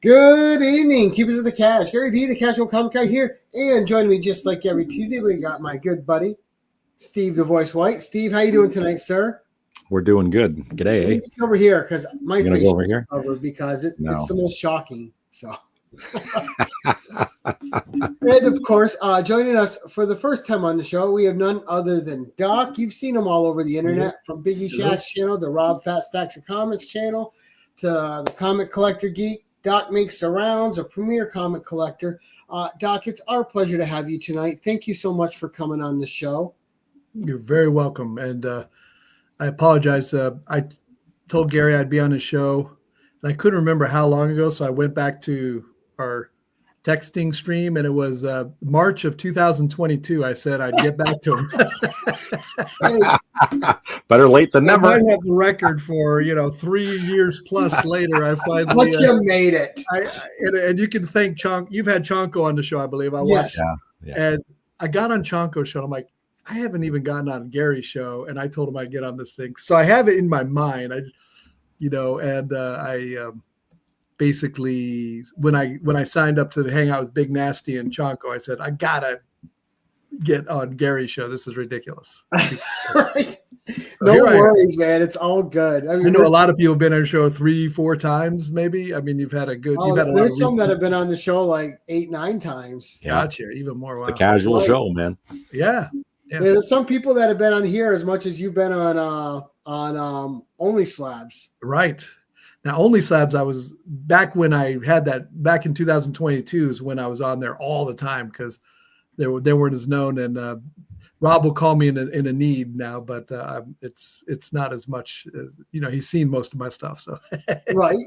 Good evening, keepers of the cash. Gary D, the casual comic guy here, and joining me just like every Tuesday, we got my good buddy, Steve the Voice White. Steve, how you doing tonight, sir? We're doing good. G'day. Let me over here because my face go over here covered because it's the most shocking. So, and of course, joining us for the first time on the show, we have none other than Doc. You've seen him all over the internet, from Biggie Shack's channel, the Rob Fat Stacks of Comics channel, to the Comic Collector Geek. Doc makes surrounds, a premier comic collector. Doc, it's our pleasure to have you tonight. Thank you so much for coming on the show. You're very welcome. And I apologize. I told Gary I'd be on the show, and I couldn't remember how long ago, so I went back to our texting stream, and it was March of 2022. I said I'd get back to him. Better late than never. I might have the record for 3 years plus later. I finally. But you made it. And you can thank Chonk. You've had Chonko on the show, I believe. I watched. Yeah. And I got on Chonko's show. I'm like, I haven't even gotten on Gary's show, and I told him I'd get on this thing. So I have it in my mind. I basically, when I signed up to hang out with Big Nasty and Chonko, I said, I gotta get on Gary's show. This is ridiculous. Right. So no worries, man. It's all good. I know a lot of people have been on the show 3-4 times, maybe. I mean, you've had a good. There's some that have been on the show like 8-9 times. Yeah. Gotcha. Even more. It's a casual show, man. Yeah. There's some people that have been on here as much as you've been on Only Slabs. Right. Now, Only Slabs, I was back when I had that back in 2022 is when I was on there all the time because they weren't as known. And Rob will call me in a need now, but it's not as much. He's seen most of my stuff. So right.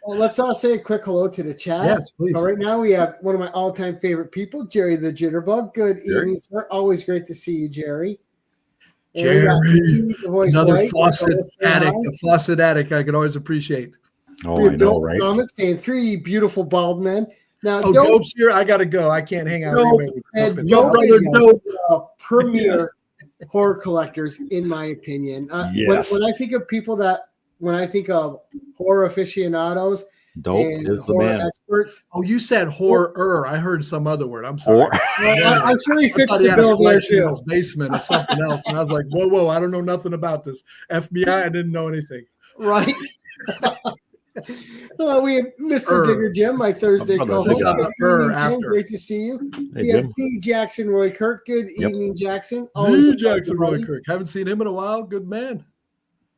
Well, let's all say a quick hello to the chat. Yes, please. So right now we have one of my all-time favorite people, Jerry the Jitterbug. Good evening, sir. Always great to see you, Jerry. Jerry, another faucet addict I could always appreciate. Oh, I know, right? Comics and 3 beautiful bald men. Now, Dope's here. I got to go. I can't hang out. Dope premier horror collectors, in my opinion. Yes. When I think of people when I think of horror aficionados, Dope is the man. Experts. Oh, you said horror. I heard some other word. I'm sorry. I'm sure he fixed the bill there too. His basement or something else, and I was like, whoa! I don't know nothing about this. FBI, I didn't know anything. Right. We have Mr. Digger Jim, my Thursday co-host. Great to see you. We have D. Jackson Roy Kirk. Good evening, Jackson. D. Jackson Roy Kirk. Haven't seen him in a while. Good man.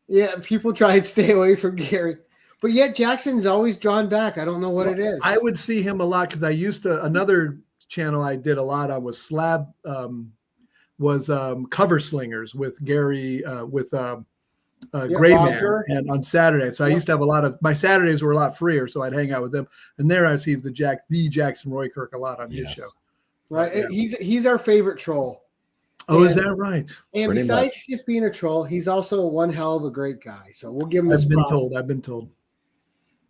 Yeah, people try and stay away from Gary. But yet Jackson's always drawn back. I don't know what it is. I would see him a lot because I used to, another channel I did a lot on was Cover Slingers with Gary, Gray Man, and on Saturday. So I used to have a lot of, my Saturdays were a lot freer, so I'd hang out with them. And there I see the Jackson Roy Kirk a lot on his show. Right. Yeah. He's our favorite troll. Oh, is that right? And besides just being a troll, he's also one hell of a great guy. So we'll give him this. I've been told.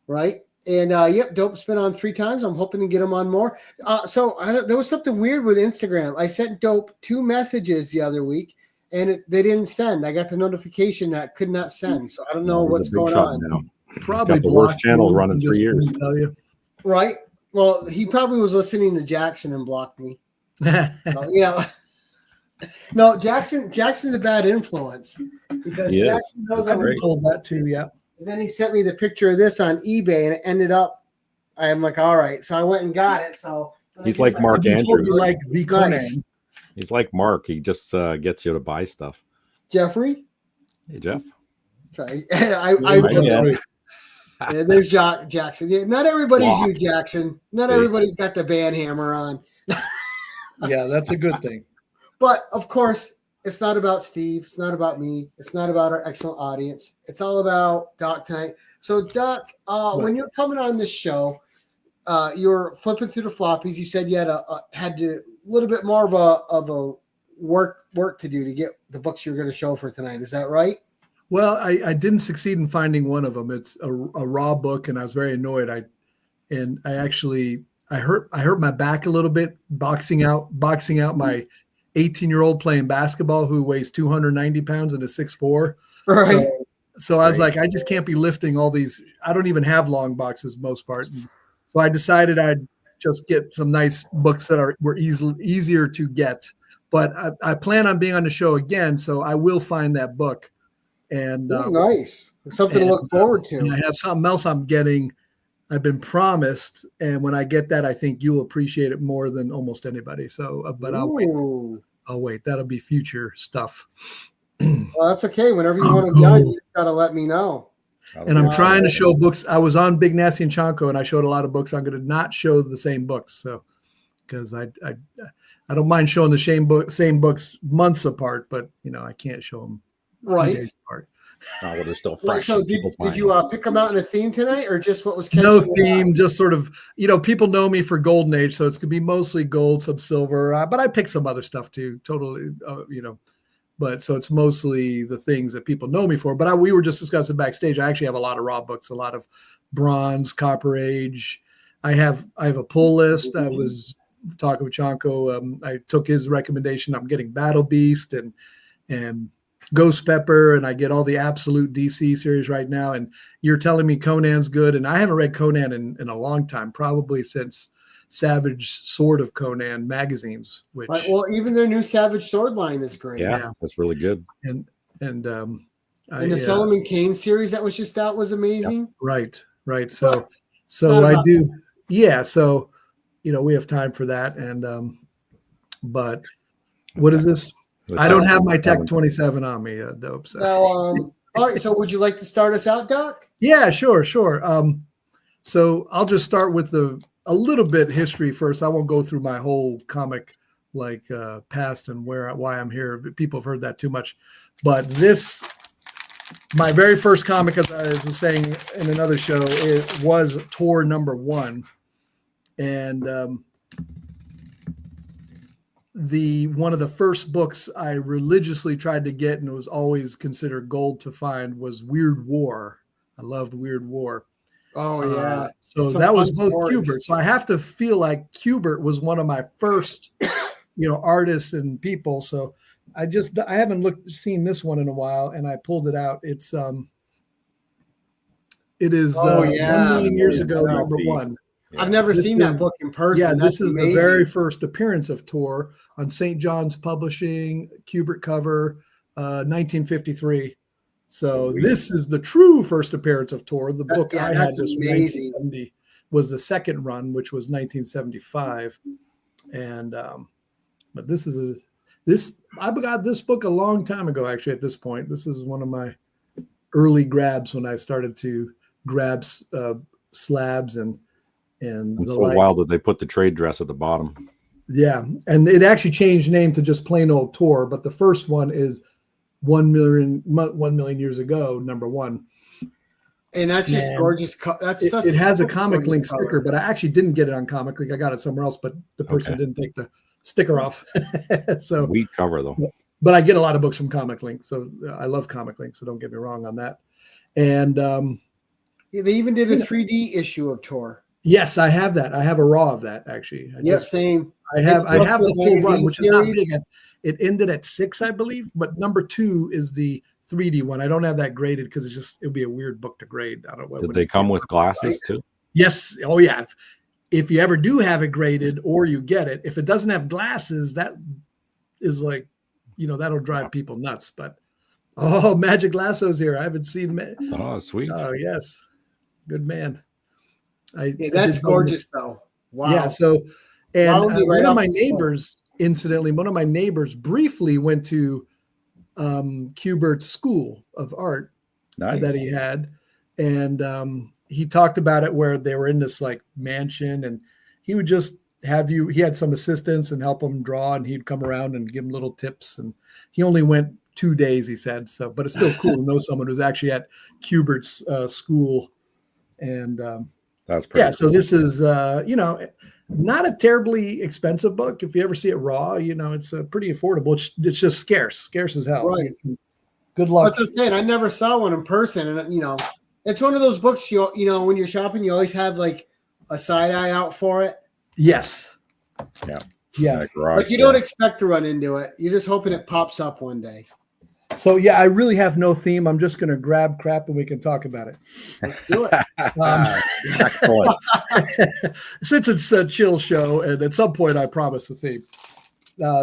Right. And Dope's been on 3 times. I'm hoping to get him on more. There was something weird with Instagram. I sent Dope 2 messages the other week, and they didn't send. I got the notification that could not send. So I don't know what's going on. Now. Probably the worst channel running for years. Right. Well, he probably was listening to Jackson and blocked me. No, Jackson's a bad influence because Jackson knows I've been told that too. Yeah. And then he sent me the picture of this on eBay, and it ended up. I'm like, all right, so I went and got it. So he's like Mark Andrews, like the Conan. He's like Mark. He just gets you to buy stuff. Jeffrey. Hey, Jeff. There's Jackson. Yeah, not everybody's you, Jackson. Not everybody's got the band hammer on. Yeah, that's a good thing. But of course, it's not about Steve. It's not about me. It's not about our excellent audience. It's all about Doc tonight. So, Doc, when you're coming on this show, you're flipping through the floppies. You said you had a little bit more of a work to do to get the books you're going to show for tonight. Is that right? Well, I didn't succeed in finding one of them. It's a raw book, and I was very annoyed. I hurt my back a little bit boxing out my 18-year-old playing basketball who weighs 290 pounds and is 6'4". Right. So I was like, I just can't be lifting all these. I don't even have long boxes most part. And So I decided I'd just get some nice books that were easier to get. But I plan on being on the show again, so I will find that book. And nice, something to look forward to. And I have something else I'm getting. I've been promised, and when I get that, I think you'll appreciate it more than almost anybody. So, but I'll wait. I'll wait. That'll be future stuff. Well, that's okay. Whenever you want to be on, you just gotta let me know. And I'm trying to show books. I was on Big Nasty and Chanko, and I showed a lot of books. I'm going to not show the same books, so because I don't mind showing the same books months apart, but I can't show them right apart. Oh, well, they're still fresh. So did you pick them out in a theme tonight, or just what was no theme? Just sort of, people know me for Golden Age, so it's gonna be mostly gold, some silver, but I picked some other stuff too. Totally, But so it's mostly the things that people know me for. But we were just discussing backstage. I actually have a lot of raw books, a lot of bronze, copper age. I have a pull list. I was talking with Chanko. I took his recommendation. I'm getting Battle Beast and Ghost Pepper, and I get all the Absolute DC series right now. And you're telling me Conan's good, and I haven't read Conan in a long time, probably since Savage Sword of Conan magazines. Which well, even their new Savage Sword line is great. Yeah, that's really good. And the Solomon Kane series that was just out was amazing. Yeah, right. So I do. Yeah. So we have time for that. And but what is this? I don't have my Tech 27 on me, Dope. So. All right. So would you like to start us out, Doc? Yeah, sure. So I'll just start with a little bit history first. I won't go through my whole comic past and why I'm here. People have heard that too much. But my very first comic, as I was saying in another show, it was Tor #1. And one of the first books I religiously tried to get, and it was always considered gold to find, was Weird War. I loved Weird War. Oh yeah. So that was both Kubert. So I have to feel like Kubert was one of my first, artists and people. So I haven't seen this one in a while, and I pulled it out. It is 1 million years ago, #1. Yeah. I've never seen that book in person. Yeah, this is the very first appearance of Tor on St. John's Publishing, Kubert cover, 1953. So this is the true first appearance of Tor. The book I had was 1970, was the second run, which was 1975. And but I got this book a long time ago, actually. At this point, this is one of my early grabs when I started to grab slabs and so wild that they put the trade dress at the bottom. Yeah, and it actually changed name to just plain old Tor, but the first one is 1 million years ago, #1. And that's just gorgeous. It has a Comic Link sticker, but I actually didn't get it on Comic Link. I got it somewhere else, but the person didn't take the sticker off. So we cover though. But I get a lot of books from Comic Link, so I love Comic Link. So don't get me wrong on that. And they even did a 3D issue of Tor. Yes, I have that. I have a raw of that actually. Same. I have the full run, which is not big. It ended at 6, I believe, but #2 is the 3D one. I don't have that graded because it'll be a weird book to grade. I don't know. Did they come with glasses too? Yes. Oh yeah. If you ever do have it graded or you get it, if it doesn't have glasses, that is like, that'll drive people nuts. But Magic Lasso's here. I haven't seen. Oh, sweet. Oh yes, good man. That's gorgeous though. Wow. Yeah. So, and one of my neighbors, incidentally, briefly went to Kubert's School of Art that he had, and he talked about it where they were in this like mansion, and he would just he had some assistants and help him draw, and he'd come around and give him little tips. And he only went 2 days, he said. So, but it's still cool to know someone who's actually at Kubert's school. And that's pretty cool. So this is not a terribly expensive book. If you ever see it raw, it's pretty affordable. It's just scarce as hell. Right. Good luck. That's what I'm saying. I never saw one in person, and it's one of those books when you're shopping, you always have like a side eye out for it. Yes. Yeah. Yeah. Like you don't expect to run into it. You're just hoping it pops up one day. So yeah, I really have no theme. I'm just going to grab crap and we can talk about it. Let's do it. Excellent. Since it's a chill show, and at some point I promise a theme.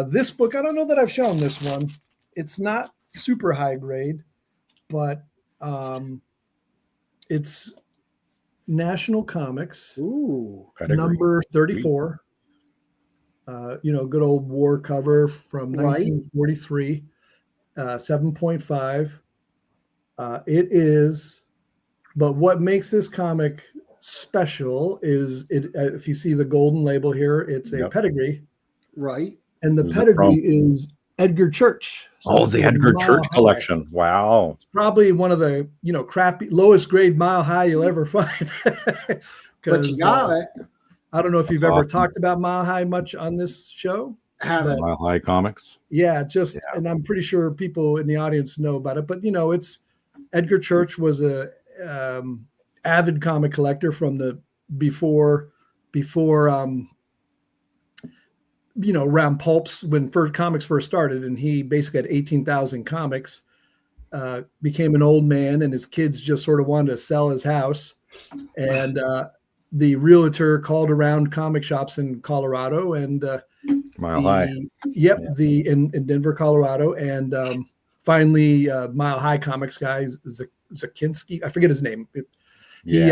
This book, I don't know that I've shown this one. It's not super high grade, but it's National Comics, Ooh, number 34. Good old war cover from 1943, 7.5. It is, but what makes this comic special is it. If you see the golden label here, it's a pedigree, right? And the pedigree is Edgar Church. So the Edgar Church collection. Wow. It's probably one of the, crappy, lowest grade Mile High you'll ever find. But you got it. I don't know if you've ever talked about Mile High much on this show. Haven't. Mile High Comics. Yeah, and I'm pretty sure people in the audience know about it. But, it's Edgar Church was a avid comic collector from the before around pulps when comics first started, and he basically had 18,000 comics, became an old man, and his kids just sort of wanted to sell his house. And the realtor called around comic shops in Colorado and Mile High. Yep. Yeah. In Denver, Colorado. And finally Mile High Comics guy, Zakinski, I forget his name. He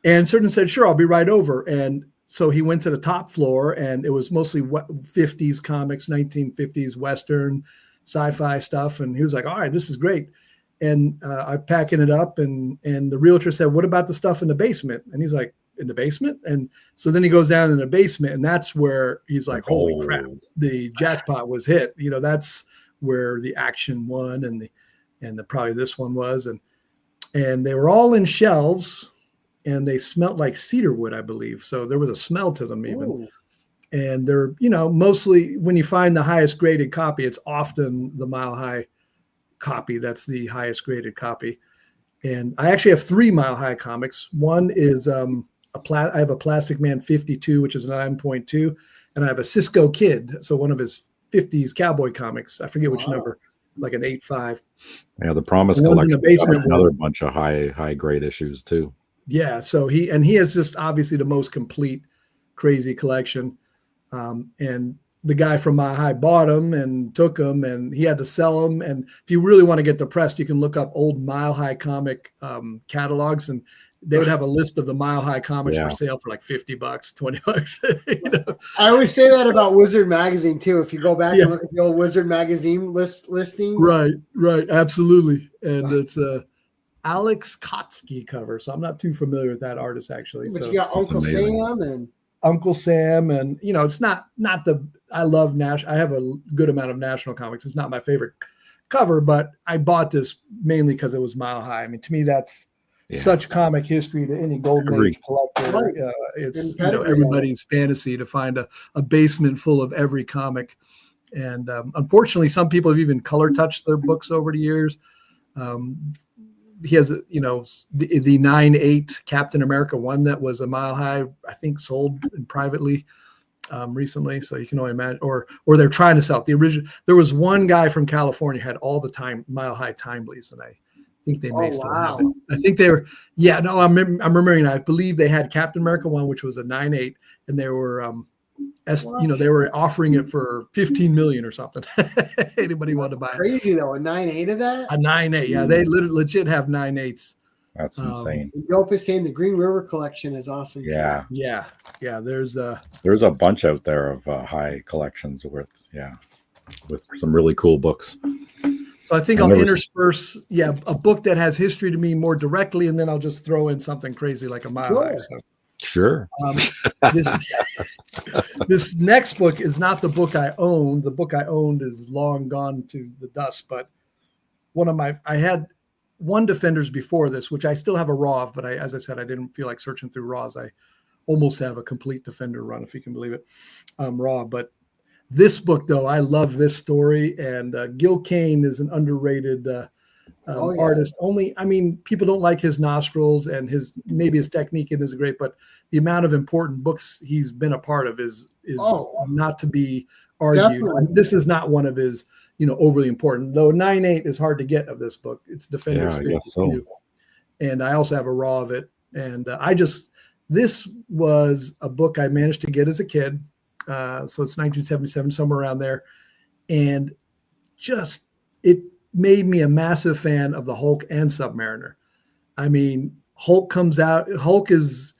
answered and said, sure, I'll be right over. And so he went to the top floor, and it was mostly 50s comics, 1950s Western, sci-fi stuff. And he was like, all right, this is great. And I'm packing it up. And the realtor said, what about the stuff in the basement? And he's like, in the basement? And so then he goes down in the basement, and that's where he's like, holy crap, the jackpot was hit. That's where the action won, and the probably this one was. And they were all in shelves, and they smelled like cedar wood, I believe. So there was a smell to them even. Ooh. And they're, mostly when you find the highest graded copy, it's often the Mile High copy. That's the highest graded copy. And I actually have 3 Mile High comics. One is I have a Plastic Man 52, which is a 9.2. And I have a Cisco Kid. So one of his 50s cowboy comics. I forget which number, like an 8.5. Yeah, the Promise collection. Another bunch of high grade issues too. Yeah, so he has just obviously the most complete, crazy collection. And the guy from Mile High bought them and took them, and he had to sell them. And if you really want to get depressed, you can look up old Mile High comic catalogs, and they would have a list of the Mile High comics for sale for like $50, $20. I always say that about Wizard Magazine too. If you go back and look at the old Wizard Magazine listings. Right, absolutely. And it's Alex Kotsky cover, so I'm not too familiar with that artist actually. But you got Uncle Sam, and it's not the. I love I have a good amount of National Comics. It's not my favorite cover, but I bought this mainly because it was Mile High. I mean, to me, that's such comic history to any Golden Age collector. It's everybody's fantasy to find a basement full of every comic. And unfortunately, some people have even color touched their books over the years. He has, the 9.8 Captain America one that was a Mile High, I think sold privately recently. So you can only imagine, or they're trying to sell it. The original. There was one guy from California had all the Mile High timelies, and I think they may still have it. I think they were. Yeah, no, I'm remembering. I believe they had Captain America one, which was a 9.8, and they were. They were offering it for $15 million or something. Anybody want to buy it? Crazy though, a 9.8 of that? A 9.8, yeah. They legit have 9.8s. That's insane. Dope is saying the Green River collection is awesome. Yeah, too. yeah. There's a bunch out there of high collections with some really cool books. So I think I'll intersperse, a book that has history to me more directly, and then I'll just throw in something crazy like a Mile High. So. Sure. This next book is not the book I own. The book I owned is long gone to the dust, but I had one Defenders before this, which I still have a raw of, but as I said, I didn't feel like searching through raws. I almost have a complete Defender run, if you can believe it, raw. But this book, though, I love this story, and Gil Kane is an underrated artist. Only, I mean, people don't like his nostrils and maybe his technique isn't great, but the amount of important books he's been a part of is not to be argued. This is not one of his, overly important. Though 9/8 is hard to get of this book. It's Defenders 52. So. And I also have a raw of it. And this was a book I managed to get as a kid. So it's 1977, somewhere around there. And it made me a massive fan of the Hulk and Submariner. I mean, Hulk comes out. Hulk is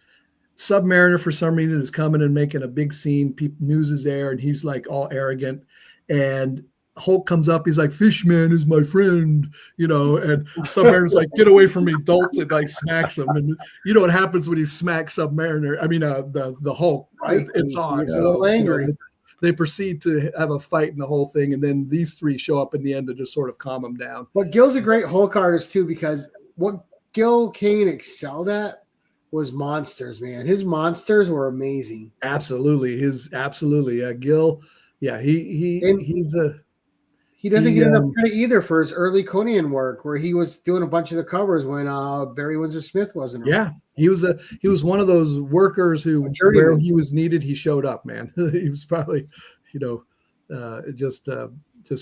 Submariner for some reason is coming and making a big scene. News is there, and he's like all arrogant. And Hulk comes up. He's like, "Fishman is my friend," and Submariner's like, "Get away from me, dolt!" and like smacks him. And you know what happens when he smacks Submariner? I mean, the Hulk. Right? It's on. So angry. They proceed to have a fight and the whole thing, and then these three show up in the end to just sort of calm them down. But Gil's a great Hulk artist too, because what Gil Kane excelled at was monsters, man. His monsters were amazing. Absolutely. Gil. Yeah, he doesn't get enough credit either for his early Conan work, where he was doing a bunch of the covers when Barry Windsor Smith wasn't around. Yeah, he was one of those workers who, where he was needed, he showed up, man. He was probably, just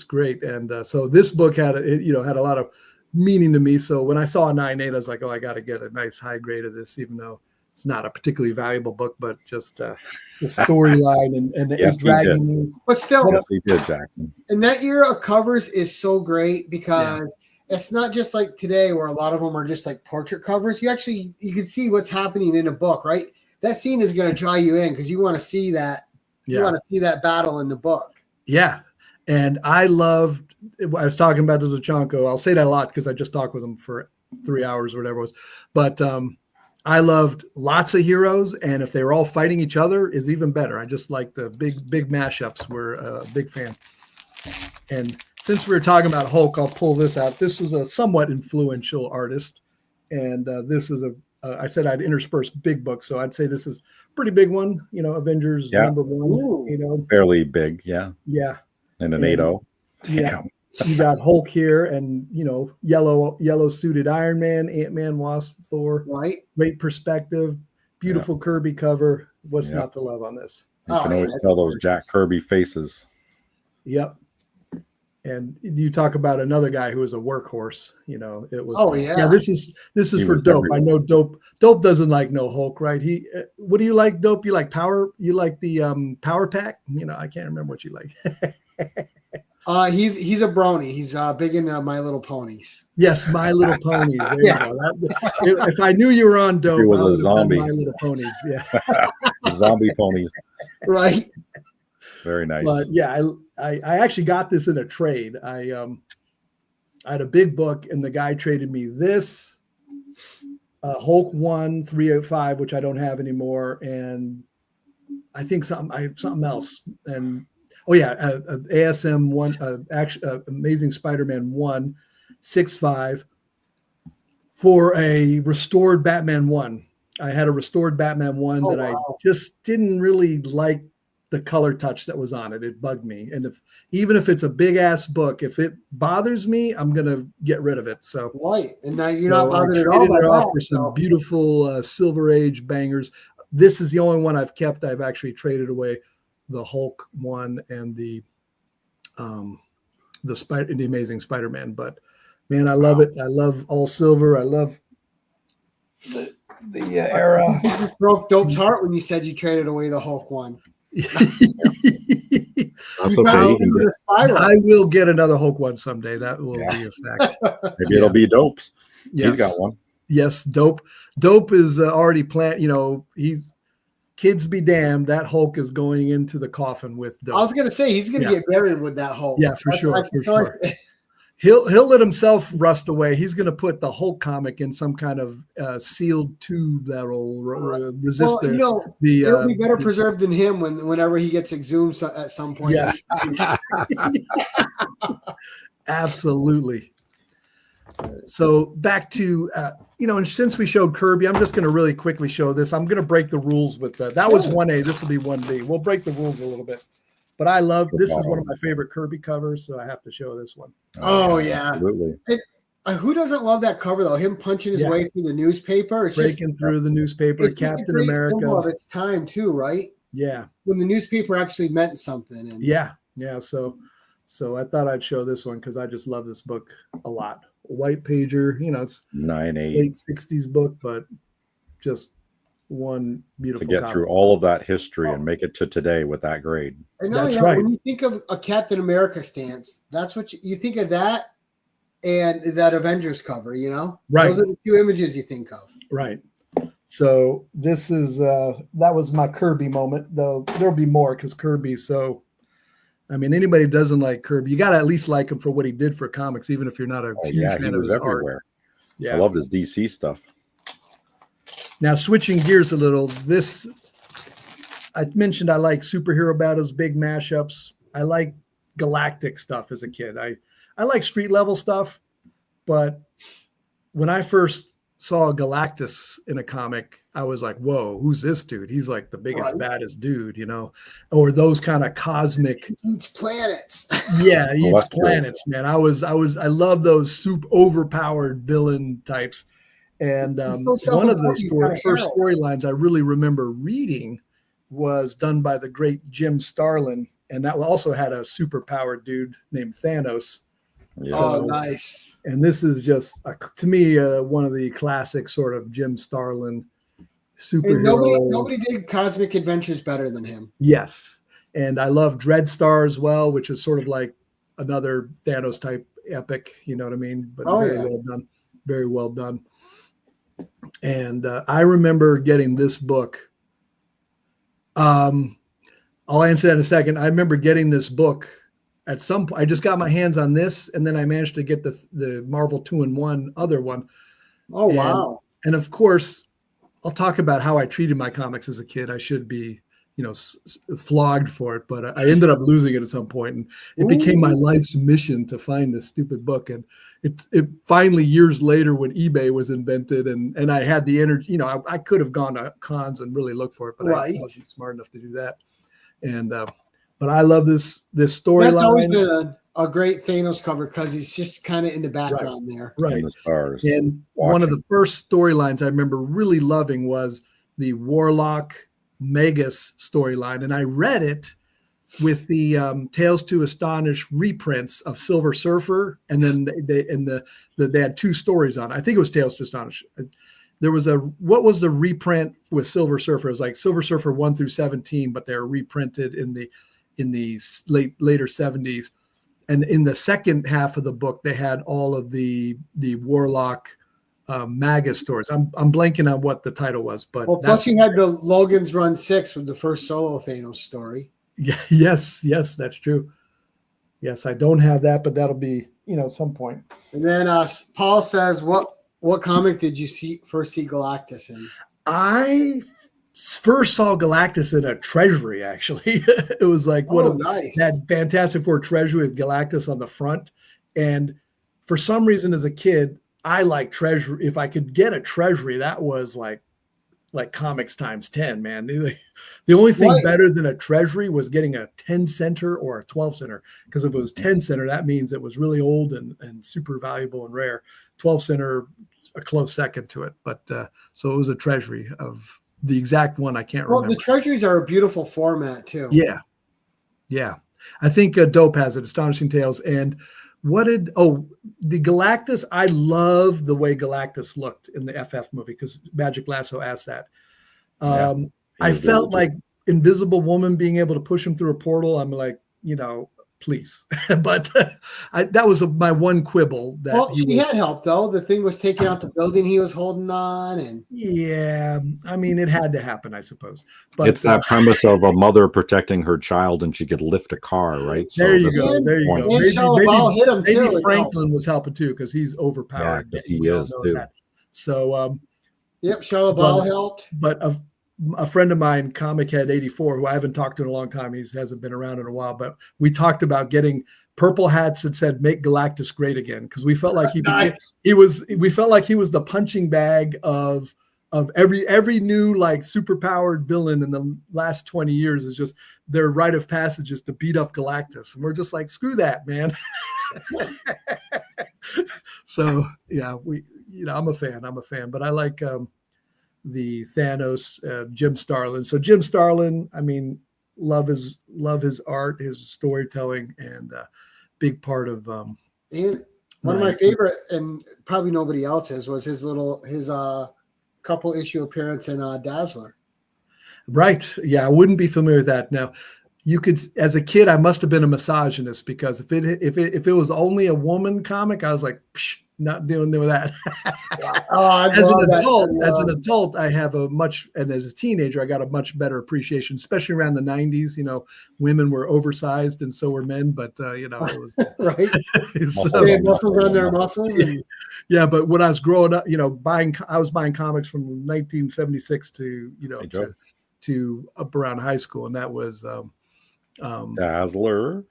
great. And so this book had a lot of meaning to me. So when I saw 9/8, I was like, oh, I got to get a nice high grade of this, even though it's not a particularly valuable book, but just the storyline and yes, dragging me. But still, yes, he did, Jackson. And that era of covers is so great because it's not just like today where a lot of them are just like portrait covers. You can see what's happening in a book, right? That scene is going to draw you in because you want to see that. You want to see that battle in the book. Yeah. And I was talking about the Zachanko. I'll say that a lot because I just talked with him for 3 hours or whatever it was. But I loved lots of heroes, and if they were all fighting each other is even better. I just like the big mashups. We're a big fan. And since we were talking about Hulk, I'll pull this out. This was a somewhat influential artist, and this is I said I'd intersperse big books, so I'd say this is a pretty big one. Avengers #1. Ooh. Fairly big, yeah. Yeah. And an 8-0. Yeah. You got Hulk here, and yellow suited Iron Man, Ant-Man, Wasp, Thor. Right. Great perspective, beautiful Kirby cover. What's not to love on this? You can always tell those Jack Kirby faces. Yep. And you talk about another guy who was a workhorse. It was. Oh yeah. Yeah. This is for Dope. I know Dope doesn't like no Hulk, right? What do you like, Dope? You like Power? You like the Power Pack? I can't remember what you like. He's a brony. He's big into My Little Ponies. Yes, My Little Ponies. There you go. If I knew you were on Dope, he was a zombie. My Little Ponies. Yeah. Zombie ponies. Right. Very nice. But yeah, I actually got this in a trade. I had a big book, and the guy traded me this Hulk 1 305, which I don't have anymore, and I think something else. And ASM 1, Amazing Spider-Man 1 6.5 for a restored Batman 1. I had a restored Batman 1 that I just didn't really like the color touch that was on it. It bugged me. And even if it's a big ass book, if it bothers me, I'm going to get rid of it. So right. And now you're not bothered at all. It off for some beautiful Silver Age bangers. This is the only one I've kept. I've actually traded away the Hulk 1 and the Amazing Spider-Man. But man, I love it. I love all silver. I love the era. You just broke Dope's heart when you said you traded away the Hulk 1. That's okay. I will get another Hulk 1 someday. That will be a fact. Maybe it'll be Dope's. Yes. He's got one. Yes, Dope is already planned. He's kids be damned. That Hulk is going into the coffin with Dope. I was going to say he's going to get buried with that Hulk. Yeah, for sure. He'll let himself rust away. He's going to put the Hulk comic in some kind of sealed tube that'll resist it'll be better preserved than him whenever he gets exhumed at some point. Yes. Absolutely. So back to and since we showed Kirby, I'm just going to really quickly show this. I'm going to break the rules with that was 1A. This will be 1B. We'll break the rules a little bit. But this is one of my favorite Kirby covers, so I have to show this one. Oh yeah, absolutely. Who doesn't love that cover though? Him punching his way through the newspaper. It's breaking through the newspaper. It's Captain just a great America symbol of its time too, right? Yeah. When the newspaper actually meant something. And yeah. So I thought I'd show this one because I just love this book a lot. White pager, it's 9/8. late 60s book, but just one beautiful to get copy. through all of that history and make it to today with that grade. And that's right. When you think of a Captain America stance, that's what you think of that and that Avengers cover, Right. Those are the two images you think of. Right. So this is that was my Kirby moment, though there'll be more because Kirby. So anybody who doesn't like Kirby, you got to at least like him for what he did for comics, even if you're not a huge fan of his everywhere. art. Yeah. I loved his DC stuff. Now, switching gears a little, I mentioned I like superhero battles, big mashups. I like galactic stuff as a kid. I like street level stuff, but when I first saw Galactus in a comic, I was like, whoa, who's this dude? He's like the biggest, baddest dude, or those kind of cosmic. He eats planets. Yeah, he eats planets, man. I love those super overpowered villain types. And one of the first storylines I really remember reading was done by the great Jim Starlin. And that also had a super powered dude named Thanos. Yeah. Oh, nice. And this is just, to me, one of the classic sort of Jim Starlin superhero. And nobody did Cosmic Adventures better than him. Yes. And I love Dreadstar as well, which is sort of like another Thanos type epic, you know what I mean? But well done. Very well done. And I remember getting this book. I'll answer that in a second. I remember getting this book at some point. I just got my hands on this, and then I managed to get the Marvel 2-in-1 other one. Oh, wow. And of course, I'll talk about how I treated my comics as a kid. I should be, flogged for it, but I ended up losing it at some point, and it became my life's mission to find this stupid book. And it finally, years later, when eBay was invented, and I had the energy, I could have gone to cons and really looked for it, but I wasn't smart enough to do that. And but I love this storyline. That's always been a great Thanos cover because he's just kind of in the background there, right? In the stars. And one of the first storylines I remember really loving was the Warlock Magus storyline, and I read it with the Tales to Astonish reprints of Silver Surfer, and then they had two stories on it. I think it was Tales to Astonish. There was what was the reprint with Silver Surfer? It was like Silver Surfer 1 through 17, but they were reprinted in the later 70s. And in the second half of the book, they had all of the Warlock Magus stories. I'm blanking on what the title was, but plus you had the Logan's Run 6 with the first solo Thanos story. Yeah, yes, that's true. Yes, I don't have that, but that'll be some point. And then Paul says, what comic did you first see Galactus in? I first saw Galactus in a treasury, actually. It was like nice. That Fantastic Four treasury with Galactus on the front. And for some reason as a kid, I like treasury. If I could get a treasury, that was like comics times 10, man. The only thing better than a treasury was getting a 10 center or a 12 center. Because if it was 10 center, that means it was really old and super valuable and rare. 12 center, a close second to it. But so it was a treasury of the exact one. I can't remember. Well, the treasuries are a beautiful format too. Yeah. I think Dope has it, Astonishing Tales. And the Galactus, I love the way Galactus looked in the FF movie because Magic Lasso asked that. I felt like Invisible Woman being able to push him through a portal. I'm like, please. But that was my one quibble. She had help though. The thing was taking out the building he was holding on, and it had to happen, I suppose. But it's that premise of a mother protecting her child, and she could lift a car, right? There you go. And maybe hit him too. Maybe Franklin was helping too because he's overpowered. Yeah, he is too. That. So, Shalabal helped. But a friend of mine, Comic Head 84, who I haven't talked to in a long time, he hasn't been around in a while, but we talked about getting purple hats that said "Make Galactus Great Again" because we felt like we felt like he was the punching bag of every new like superpowered villain in the last 20 years is just their rite of passage is to beat up Galactus, and we're just like, screw that, man. So yeah, I'm a fan. But I like the Thanos, Jim Starlin. So Jim Starlin, I mean, love his art, his storytelling, and big part of. And one of my favorite, and probably nobody else's, was his couple issue appearance in Dazzler. Right. Yeah, I wouldn't be familiar with that. Now, you could, as a kid, I must have been a misogynist, because if it was only a woman comic, I was like, not dealing with that. As an adult, I have and as a teenager, I got a much better appreciation, especially around the 90s. Women were oversized and so were men, but it was right. They had muscles on their muscles. Yeah, but when I was growing up, I was buying comics from 1976 to up around high school, and that was Dazzler.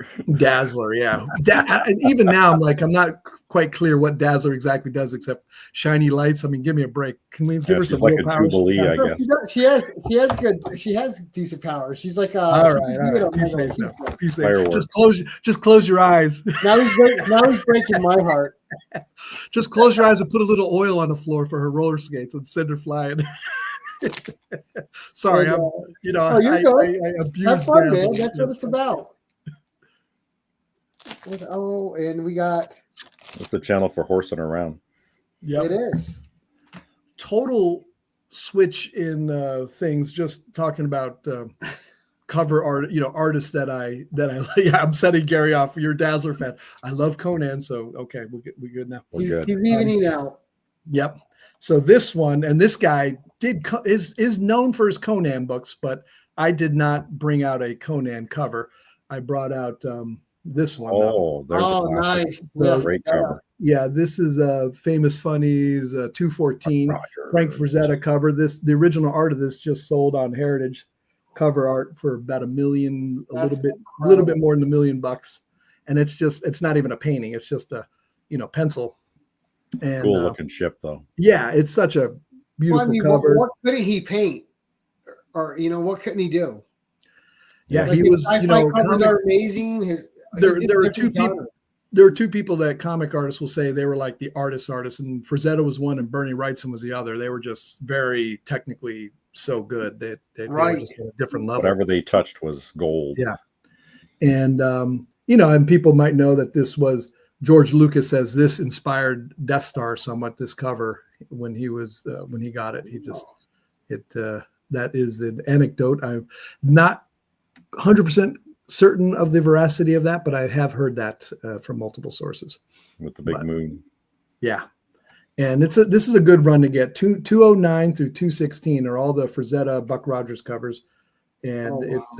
Yeah. Even now, I'm not quite clear what Dazzler exactly does, except shiny lights. I mean, give me a break. Can we give her some real powers? Jubilee, I guess. She has decent powers. She's like all right. Just close your eyes. Now he's breaking my heart. Just close your eyes and put a little oil on the floor for her roller skates and send her flying. Sorry, I abuse. Have fun, man. That's what it's about. Oh, and we got. It's the channel for horsing around. Yeah, it is. Total switch in things. Just talking about cover art. Artists that I. Yeah, I'm setting Gary off. You're a Dazzler fan. I love Conan, so okay, we're good now. He's evening out. Yep. So this one, and this guy is known for his Conan books, but I did not bring out a Conan cover. I brought out this one. Nice. Great cover. Yeah, this is Famous Funnies 214 Frank Frazetta cover. The original art of this just sold on Heritage cover art for about $1 million, a little bit more than $1 million, and it's not even a painting. It's just a pencil. And, cool looking ship though. Yeah, it's such a beautiful cover. What couldn't he paint, or what couldn't he do? Yeah, he was. Covers are amazing. There are two people. There are two people that comic artists will say they were like the artists, and Frazetta was one, and Bernie Wrightson was the other. They were just very technically so good. They were just at a different level. Whatever they touched was gold. Yeah, and and people might know that this was. George Lucas says this inspired Death Star somewhat. This cover when he got it, that is an anecdote. I'm not 100% certain of the veracity of that, but I have heard that from multiple sources. With the big moon. Yeah. And this is a good run to get. 209 through 216 are all the Frazetta Buck Rogers covers, and it's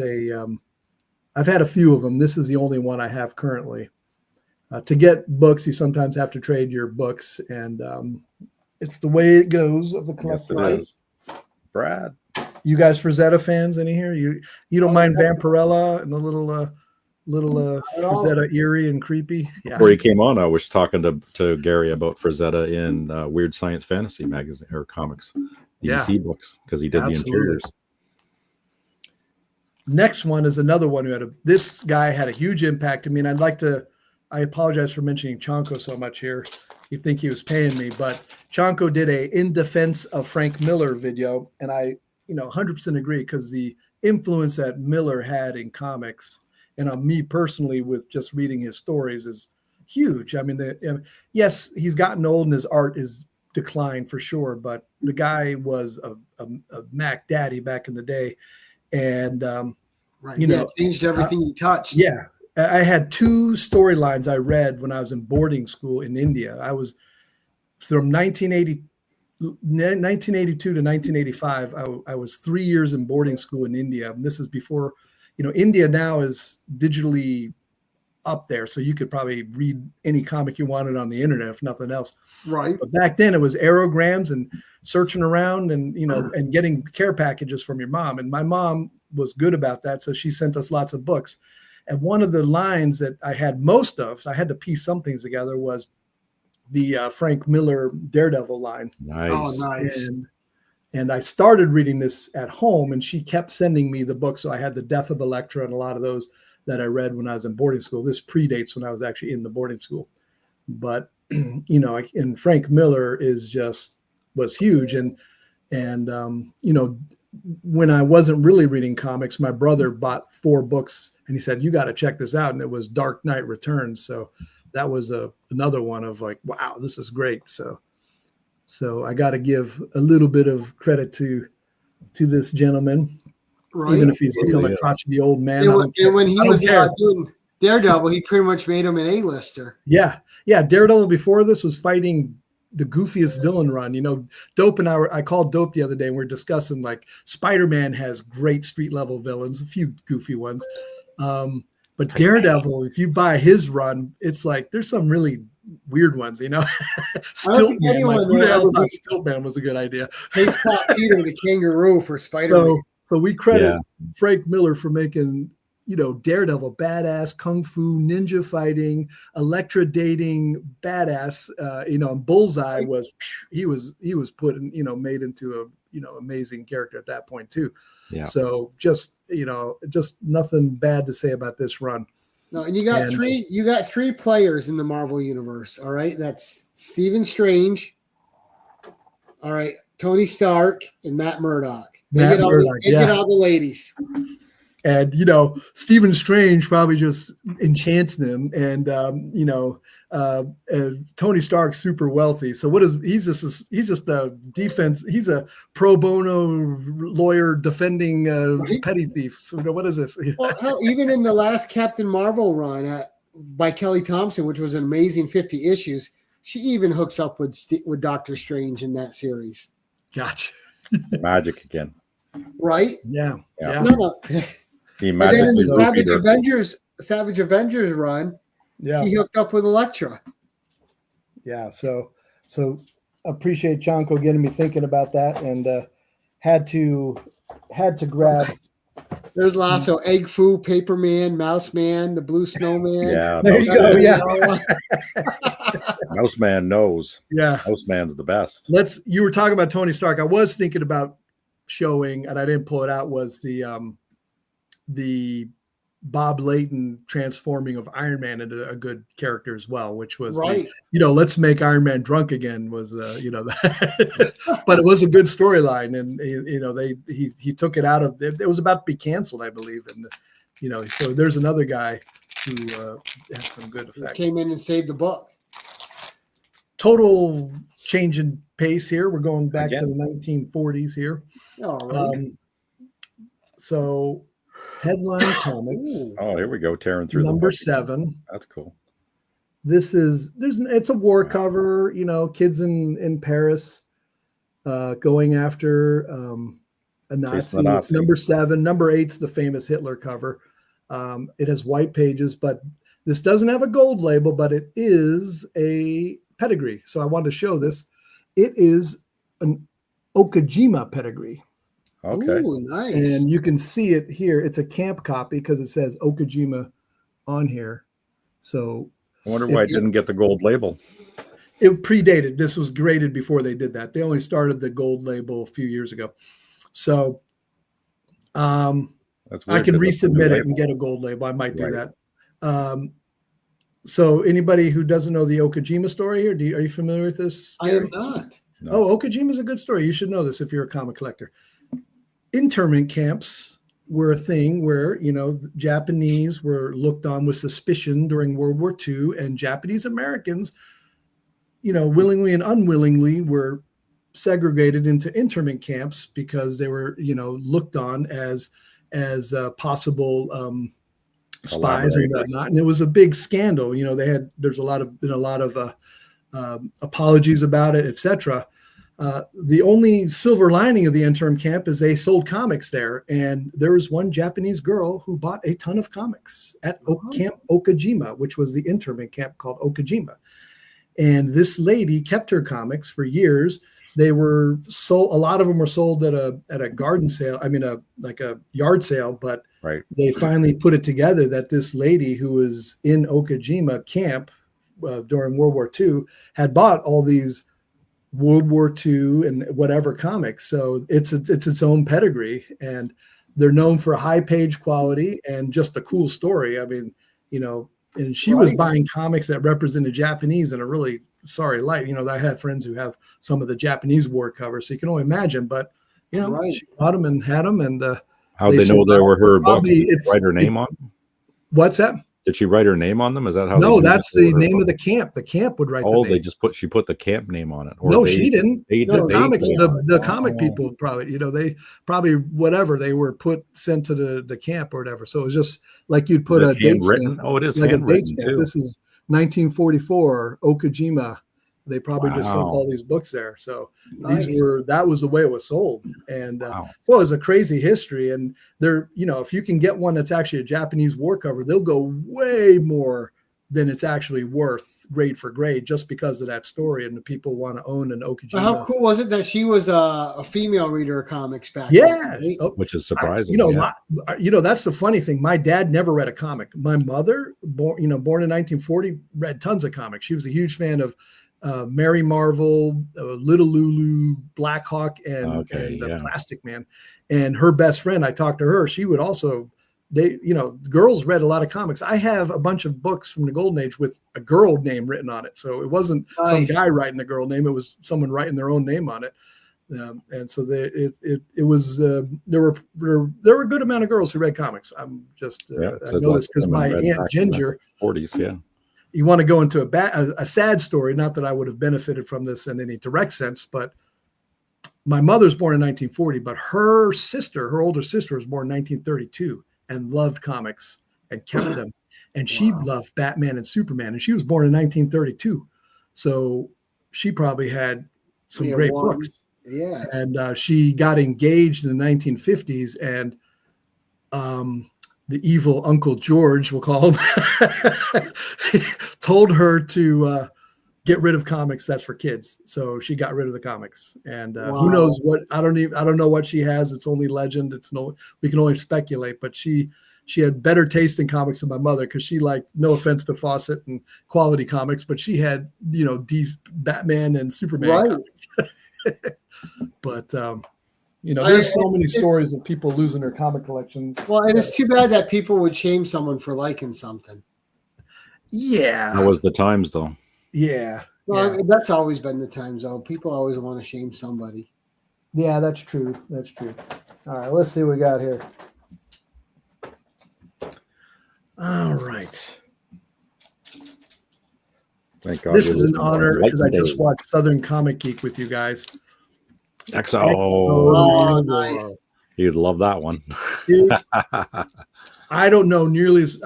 I've had a few of them. This is the only one I have currently. To get books, you sometimes have to trade your books, and it's the way it goes of the collection. Yes, it is. Brad, you guys Frazetta fans? Any here? You don't mind Vampirella and the little Frazetta eerie and creepy? Yeah. Before he came on, I was talking to Gary about Frazetta in Weird Science Fantasy magazine or comics, DC books, because he did the interiors. Next one is another one who this guy had a huge impact. I mean, I apologize for mentioning Chonko so much here. You'd think he was paying me, but Chonko did a In Defense of Frank Miller video, and I 100% agree, because the influence that Miller had in comics and on me personally with just reading his stories is huge. I mean, yes, he's gotten old and his art is declined for sure, but the guy was a Mac Daddy back in the day, and changed everything he touched. Yeah. I had two storylines I read when I was in boarding school in India. I was from 1982 to 1985. I was 3 years in boarding school in India. And this is before, India now is digitally up there. So you could probably read any comic you wanted on the internet, if nothing else. Right. But back then it was aerograms and searching around and, and getting care packages from your mom. And my mom was good about that. So she sent us lots of books. And one of the lines that I had most of, so I had to piece some things together, was the Frank Miller Daredevil line. Nice. Oh, nice. And I started reading this at home, and she kept sending me the books. So I had The Death of Elektra and a lot of those that I read when I was in boarding school. This predates when I was actually in the boarding school. But and Frank Miller was huge. And when I wasn't really reading comics, my brother bought 4 books and he said, you got to check this out. And it was Dark Knight Returns. So that was another one of like, wow, this is great. So I got to give a little bit of credit to this gentleman, Right. even if he's become a crotchety old man. And when he was doing Daredevil, he pretty much made him an A-lister. Yeah. Daredevil before this was fighting the goofiest villain run. Dope and I called Dope the other day and we're discussing like Spider-Man has great street level villains, a few goofy ones. But Daredevil, if you buy his run, it's like there's some really weird ones, Stiltman, like, who the hell thought Stiltman was a good idea? Pace Pop Peter the kangaroo for Spider-Man. So we credit Frank Miller for making Daredevil badass, kung fu, ninja fighting, Elektra dating badass. And Bullseye was put in, made into a amazing character at that point too. Yeah. So just nothing bad to say about this run. No, and you got three players in the Marvel universe. All right, that's Stephen Strange. All right, Tony Stark and Matt Murdock. They get all the ladies. And Stephen Strange probably just enchants them, and Tony Stark's super wealthy. So he's just a defense. He's a pro bono lawyer defending petty thief. So what is this? Well, hell, even in the last Captain Marvel run by Kelly Thompson, which was an amazing 50 issues, she even hooks up with Doctor Strange in that series. Gotcha. Magic again. Right? Yeah. No. And then in the Savage Avengers run, he hooked up with Elektra. Yeah, so appreciate Chanko getting me thinking about that, and had to grab. There's Lasso, Egg Foo, Paper Man, Mouse Man, the Blue Snowman. Yeah, there you go. Yeah, Mouse Man knows. Yeah, Mouse Man's the best. You were talking about Tony Stark. I was thinking about showing, and I didn't pull it out. Was the Bob Layton transforming of Iron Man into a good character as well, which was right. Let's make Iron Man drunk again was but it was a good storyline, and he took it out of it was about to be canceled, I believe, and so there's another guy who has some good effect. Came in and saved the book. Total change in pace here. We're going back to the 1940s here. All right. So Headline Comics. Oh, here we go, tearing through number 7. That's cool. It's a war cover, kids in Paris going after a Nazi. It's number 7. Number 8's the famous Hitler cover. It has white pages, but this doesn't have a gold label, but it is a pedigree. So I wanted to show this. It is an Okajima pedigree. Okay. Ooh, nice. And you can see it here. It's a camp copy because it says Okajima on here. So I wonder why it didn't get the gold label. It predated. This was graded before they did that. They only started the gold label a few years ago. So I can resubmit it and get a gold label. I might do that. So anybody who doesn't know the Okajima story here, are you familiar with this? I am not. No. Oh, Okajima is a good story. You should know this if you're a comic collector. Internment camps were a thing where, the Japanese were looked on with suspicion during World War II, and Japanese Americans, willingly and unwillingly were segregated into internment camps because they were, looked on as possible spies and whatnot. And it was a big scandal. There's been a lot of apologies about it, etc. The only silver lining of the intern camp is they sold comics there. And there was one Japanese girl who bought a ton of comics at Camp Okajima, which was the internment camp called Okajima. And this lady kept her comics for years. They were sold. A lot of them were sold at a garden sale. I mean, like a yard sale, but they finally put it together that this lady who was in Okajima camp during World War II had bought all these World War II and whatever comics. So it's its own pedigree, and they're known for high page quality and just a cool story. I mean, And she was buying comics that represented Japanese in a really sorry light. You know, I had friends who have some of the Japanese war covers, so you can only imagine. But you know, she bought them and had them, and how'd they know they were her books? Did she write her name on them? What's that? Did she write her name on them? Is that how? No, that's the name of the camp. The camp would write. Oh, she put the camp name on it. Or no, she didn't. The comic people probably, you know, they probably whatever they were sent to the camp or whatever. So it was just like you'd put a date stamp. Oh, it is like handwritten too. This is 1944, Okajima. They probably just sent all these books there. So that was the way it was sold. And so it was a crazy history. And they're, you know, if you can get one that's actually a Japanese war cover, they'll go way more than it's actually worth grade for grade just because of that story. And the people want to own an Okajima. But how cool was it that she was a female reader of comics back then? Yeah. Which is surprising. You know, that's the funny thing. My dad never read a comic. My mother, born in 1940, read tons of comics. She was a huge fan of Mary Marvel, Little Lulu, Black Hawk, and Plastic Man. And her best friend, I talked to her, she would also, girls read a lot of comics. I have a bunch of books from the Golden Age with a girl name written on it. So it wasn't some guy writing a girl name. It was someone writing their own name on it. And so it was there were a good amount of girls who read comics. I'm just I noticed because my Aunt Ginger, 40s, you want to go into a sad story, not that I would have benefited from this in any direct sense, but my mother's born in 1940, but her older sister was born in 1932 and loved comics and kept them. And she loved Batman and Superman, and she was born in 1932. So she probably had some great books. Yeah. And she got engaged in the 1950s, and the evil Uncle George, we'll call him, told her to get rid of comics. That's for kids. So she got rid of the comics. And who knows what? I don't know what she has. It's only legend. We can only speculate. But she had better taste in comics than my mother, because she liked, no offense to Fawcett and quality comics, but she had these Batman and Superman comics. But there's so many stories of people losing their comic collections. Well, and it's too bad that people would shame someone for liking something. Yeah. That was the times, though. Yeah. Well, that's always been the times, though. People always want to shame somebody. Yeah, that's true. That's true. All right, let's see what we got here. All right. Thank God. This is an honor because I just watched Southern Comic Geek with you guys. XO. Oh, nice. You'd love that one. Dude, I don't know nearly as,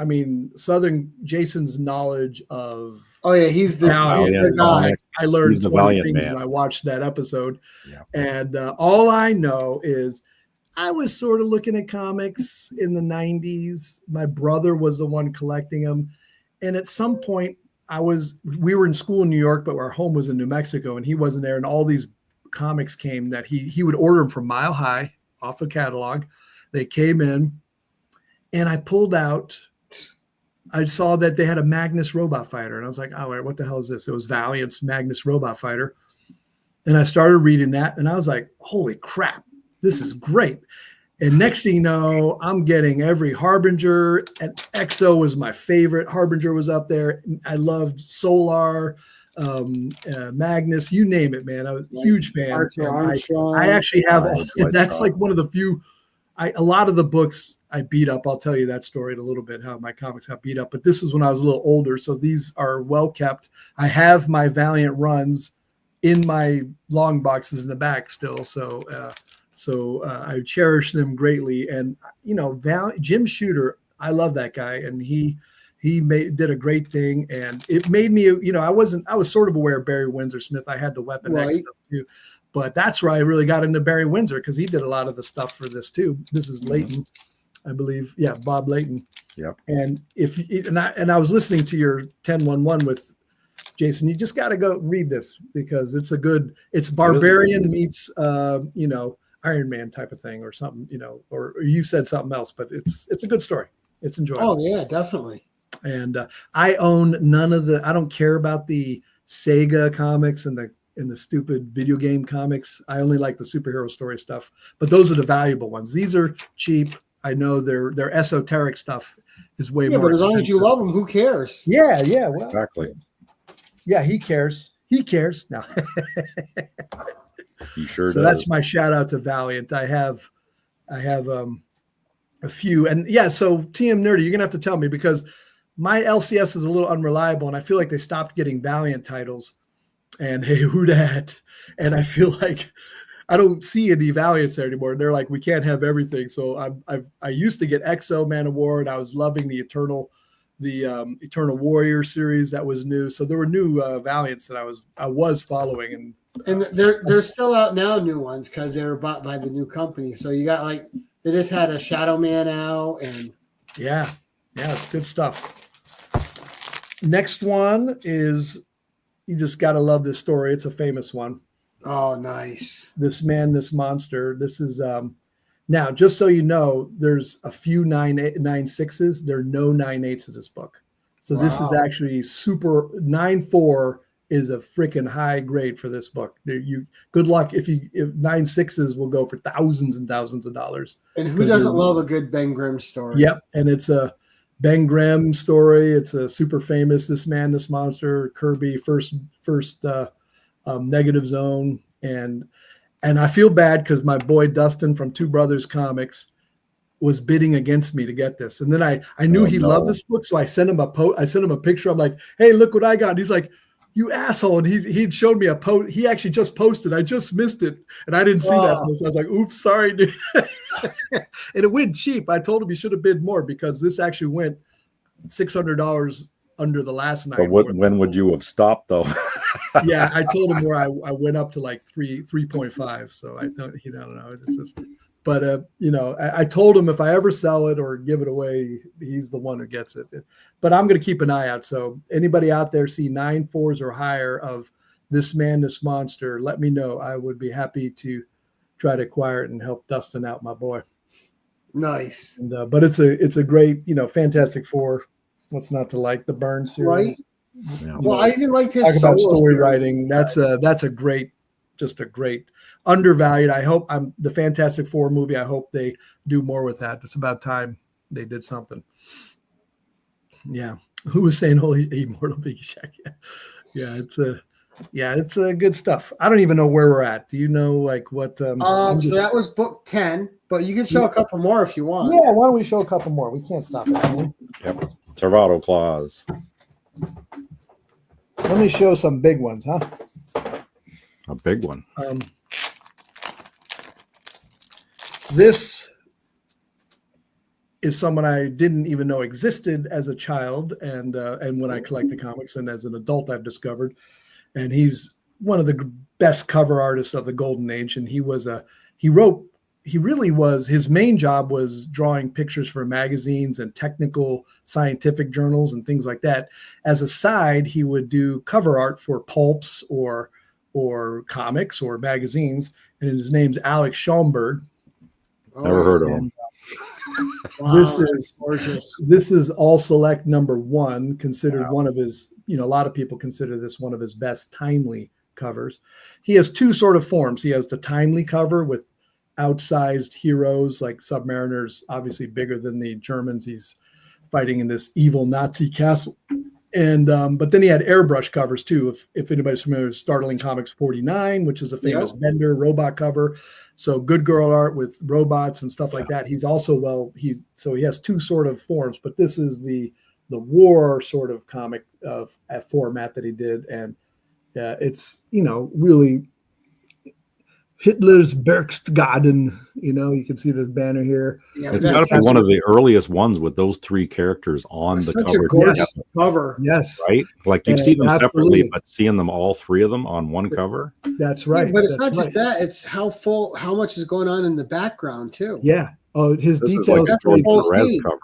Southern Jason's knowledge of. Oh, yeah, he's the guy. I learned 20 things when I watched that episode. Yeah. And all I know is I was sort of looking at comics in the 90s. My brother was the one collecting them. And at some point, we were in school in New York, but our home was in New Mexico, and he wasn't there. And all these comics came that he would order them from Mile High off a catalog. They came in, and I pulled out. I saw that they had a Magnus robot fighter, and I was like, "Oh, what the hell is this?" It was Valiant's Magnus robot fighter, and I started reading that, and I was like, "Holy crap, this is great!" And next thing you know, I'm getting every Harbinger, and XO was my favorite. Harbinger was up there. I loved Solar, Magnus, you name it, man. I was a huge fan. I actually have, that's like one of the few, a lot of the books I beat up. I'll tell you that story in a little bit, how my comics got beat up. But this was when I was a little older. So these are well kept. I have my Valiant runs in my long boxes in the back still. So I cherish them greatly. And, Jim Shooter, I love that guy. And he did a great thing. And it made me, I was sort of aware of Barry Windsor Smith. I had the Weapon X stuff too. But that's where I really got into Barry Windsor, because he did a lot of the stuff for this too. This is Layton, I believe. Yeah, Bob Layton. Yep. And I was listening to your 1011 with Jason. You just got to go read this, because it's Barbarian meets, Iron Man type of thing or something, or you said something else, but it's a good story. It's enjoyable. Oh yeah, definitely. And I own I don't care about the Sega comics and the stupid video game comics. I only like the superhero story stuff, but those are the valuable ones. These are cheap. I know their esoteric stuff is way more. But as long as you expensive. love them, who cares? Yeah, well, Exactly. yeah, he cares. He cares. No. He sure So does. that's my shout out to Valiant. I have a few, and yeah. So TM Nerdy, you're gonna have to tell me because my LCS is a little unreliable, and I feel like they stopped getting Valiant titles. And hey, who dat? And I feel like I don't see any Valiants there anymore. And they're like, we can't have everything. So I used to get Exo Man of War, and I was loving the Eternal Warrior series that was new. So there were new Valiants that I was following, and they're still out now, new ones, because they were bought by the new company. So you got like they just had a Shadow Man out, and yeah, it's good stuff. Next one is, you just gotta love this story. It's a famous one. oh, nice. This Man, This Monster. This is now, just so you know, there's a few 9.6s. There are no 9.8s in this book. So this is actually super 9.4 is a freaking high grade for this book. You good luck if 9.6s will go for thousands and thousands of dollars. And who doesn't love a good Ben Grimm story? Yep, and it's a Ben Grimm story. It's a super famous This Man, This Monster. Kirby first Negative Zone, and I feel bad because my boy Dustin from Two Brothers Comics was bidding against me to get this, and then I knew he loved this book, so I sent him a picture. I'm like, hey, look what I got. And he's like, you asshole, and he'd showed me a post. He actually just posted. I just missed it, and I didn't see that. So I was like, oops, sorry, dude. And it went cheap. I told him he should have bid more because this actually went $600 under the last night. But when would you have stopped though? Yeah, I told him where I went up to like 3.5. So I don't know. It's just, but I told him if I ever sell it or give it away, he's the one who gets it. But I'm going to keep an eye out. So anybody out there see 9.4s or higher of This Man, This Monster, let me know. I would be happy to try to acquire it and help Dustin out, my boy. Nice. And, but it's a great, Fantastic Four. What's not to like? The Byrne series. Right. Yeah. Well, I even like his Talk about solo story series. writing. That's a great, just a great undervalued. I hope the Fantastic Four movie. I hope they do more with that. It's about time they did something. Yeah. Who was saying holy immortal Biggie Shack? Yeah. It's good stuff. I don't even know where we're at. Do you know like what? So that was book 10, but you can show a couple more if you want. Yeah. Why don't we show a couple more? We can't stop it. Can we? Yep. Serrato claws. Let me show some big ones, huh? A big one. This is someone I didn't even know existed as a child, and when I collected comics, and as an adult, I've discovered. And he's one of the best cover artists of the Golden Age. And his main job was drawing pictures for magazines and technical scientific journals and things like that. As a side, he would do cover art for pulps or comics or magazines. And his name's Alex Schaumburg. Never heard of him. Wow, this is All Select #1, considered one of his, a lot of people consider this one of his best timely covers. He has two sort of forms. He has the timely cover with outsized heroes like Submariner's obviously bigger than the Germans. He's fighting in this evil Nazi castle. And but then he had airbrush covers too. If anybody's familiar with Startling Comics 49, which is a famous Bender robot cover. So good girl art with robots and stuff like that. He's also he has two sort of forms, but this is the war sort of comic of format that he did. And it's really Hitler's Berchtesgaden, you can see the banner here. Yeah, it's got to be one of the earliest ones with those three characters on the such cover. A gorgeous cover. Yes. Right? Like you've seen them separately, but seeing them all three of them on one cover. That's right. But it's not just that, it's how much is going on in the background too. Yeah. Oh, his This details. is like a cover.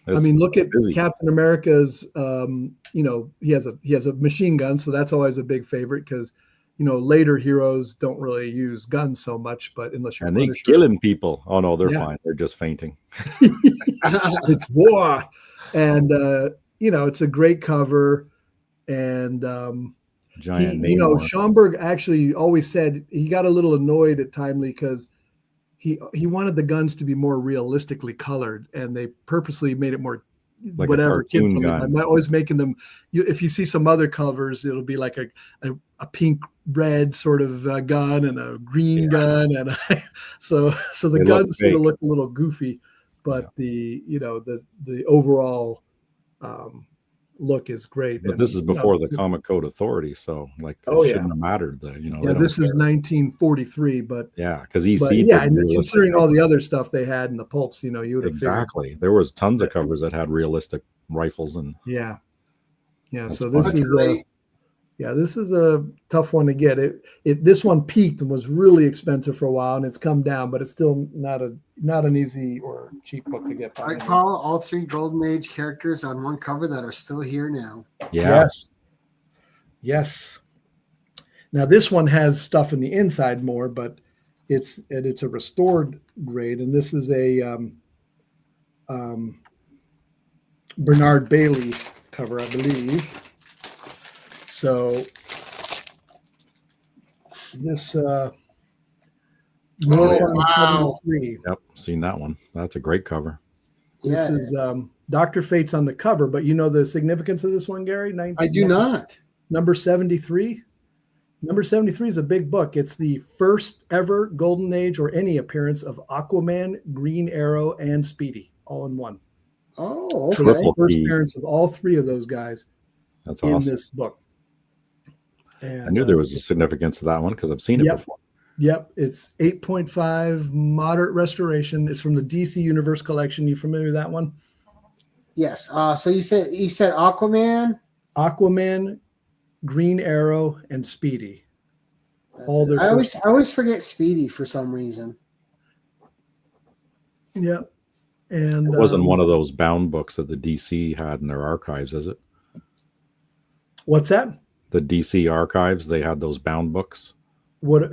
I mean, look at busy. Captain America's, he has a machine gun. So that's always a big favorite because, later heroes don't really use guns so much, but unless you're they killing people. Oh no, they're fine. They're just fainting. It's war. And, it's a great cover. And, Giant Schaumburg actually always said he got a little annoyed at Timely because he wanted the guns to be more realistically colored, and they purposely made it more Like a whatever kid cartoon friendly. gun. I'm always making them. If you see some other covers, it'll be like a pink red sort of gun and a green gun, and so the They look guns sort of fake. look a little goofy, but the overall look is great. But And, this is before the Comic Code Authority, so like Oh, it yeah. shouldn't have mattered. They yeah, don't this is care. 1943, but Because but EC yeah, did and realistic considering all covers. the other stuff they had in the pulps, you would have figured. Exactly. There was tons of covers that had realistic rifles and Yeah. That's So fun. this That's is great. this is a tough one to get. This one peaked and was really expensive for a while, and it's come down, but it's still not an easy or cheap book to get. All right, Paul, all 3 Golden Age characters on one cover that are still here now. yeah. Yes. Now this one has stuff in the inside more, but it's a restored grade, and this is a Bernard Bailey cover, I believe. So this wow. 73. Yep. Seen that one. That's a great cover. This Yeah. is Dr. Fate's on the cover, but you know the significance of this one, Gary? I do not. Number 73. Number 73 is a big book. It's the first ever Golden Age or any appearance of Aquaman, Green Arrow, and Speedy all in one. Oh, So okay. that's the first appearance of all 3 of those guys That's in awesome. this book. And, I knew there was a significance to that one because I've seen it Yep. before. Yep, it's 8.5 moderate restoration. It's from the DC Universe collection. You familiar with that one? Yes. So you said Aquaman. Aquaman, Green Arrow, and Speedy. That's All it. their I first- always forget Speedy for some reason. Yep. And It wasn't one of those bound books that the DC had in their archives, is it? What's that? The DC archives, they had those bound books. What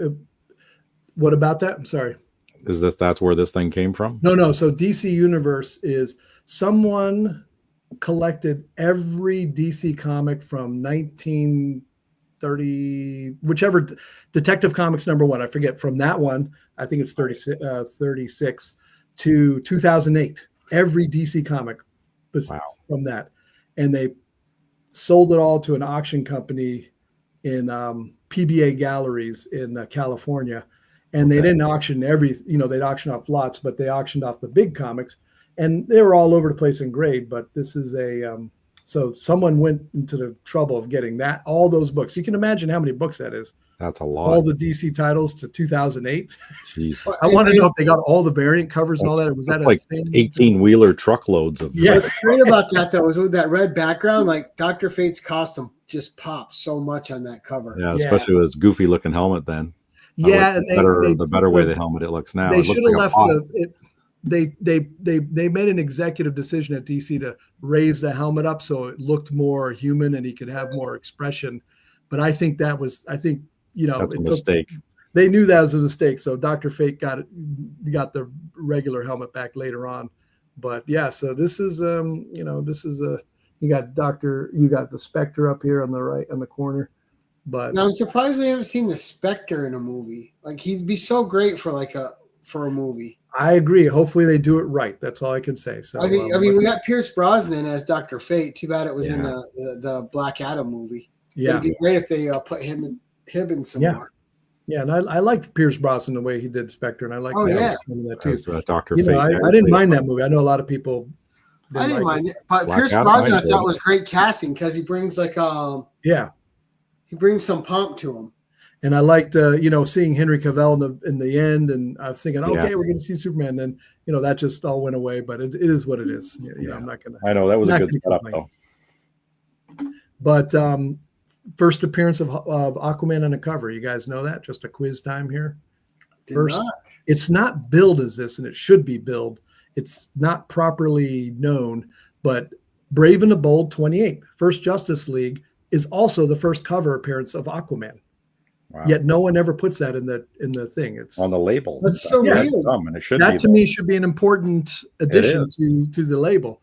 about that? I'm sorry. Is that's where this thing came from? No. So DC Universe is someone collected every DC comic from 1930, whichever Detective Comics #1. I forget from that one. I think it's 36 to 2008. Every DC comic was from that, and they sold it all to an auction company in PBA Galleries in California. And they didn't auction they'd auction off lots, but they auctioned off the big comics, and they were all over the place in grade. But this is so someone went into the trouble of getting all those books. You can imagine how many books that is. That's a lot. All the DC titles to 2008. Jesus. I want to know if they got all the variant covers and all that. Was that like a thing? 18-wheeler truckloads of Yeah. What's great about that though is with that red background, like Dr. Fate's costume just pops so much on that cover. Yeah, especially with his goofy looking helmet then. Yeah, and the better way the helmet it looks now. They It looks should have like left they made an executive decision at DC to raise the helmet up so it looked more human and he could have more expression. But I think that's a mistake. They knew that was a mistake. So Dr. Fate got the regular helmet back later on. But yeah, so this is you got the Spectre up here on the right on the corner. But now I'm surprised we haven't seen the Spectre in a movie. Like he'd be so great for a movie. I agree. Hopefully they do it right. That's all I can say. So I mean, we got Pierce Brosnan as Dr. Fate. Too bad it was in the Black Adam movie. Yeah, it'd be great if they put him in some more. Yeah, and I liked Pierce Brosnan the way he did Spectre, and I liked that too. As, Dr. You Fate, know, I didn't mind that movie. I know a lot of people. I didn't mind it, but Black Pierce Adam, Brosnan I I thought did. was great casting because he brings he brings some pomp to him. And I liked seeing Henry Cavill in the end, and I was thinking, okay, we're going to see Superman. Then that just all went away, but it is what it is. I'm not going to. I know that was a good setup though. But first appearance of Aquaman on a cover. You guys know that? Just a quiz time here. It's not billed as this, and it should be billed. It's not properly known, but Brave and the Bold 28, First Justice League, is also the first cover appearance of Aquaman. Wow. Yet no one ever puts that in the thing. It's on the label. That's so weird. And it should that to me should be an important addition to the label.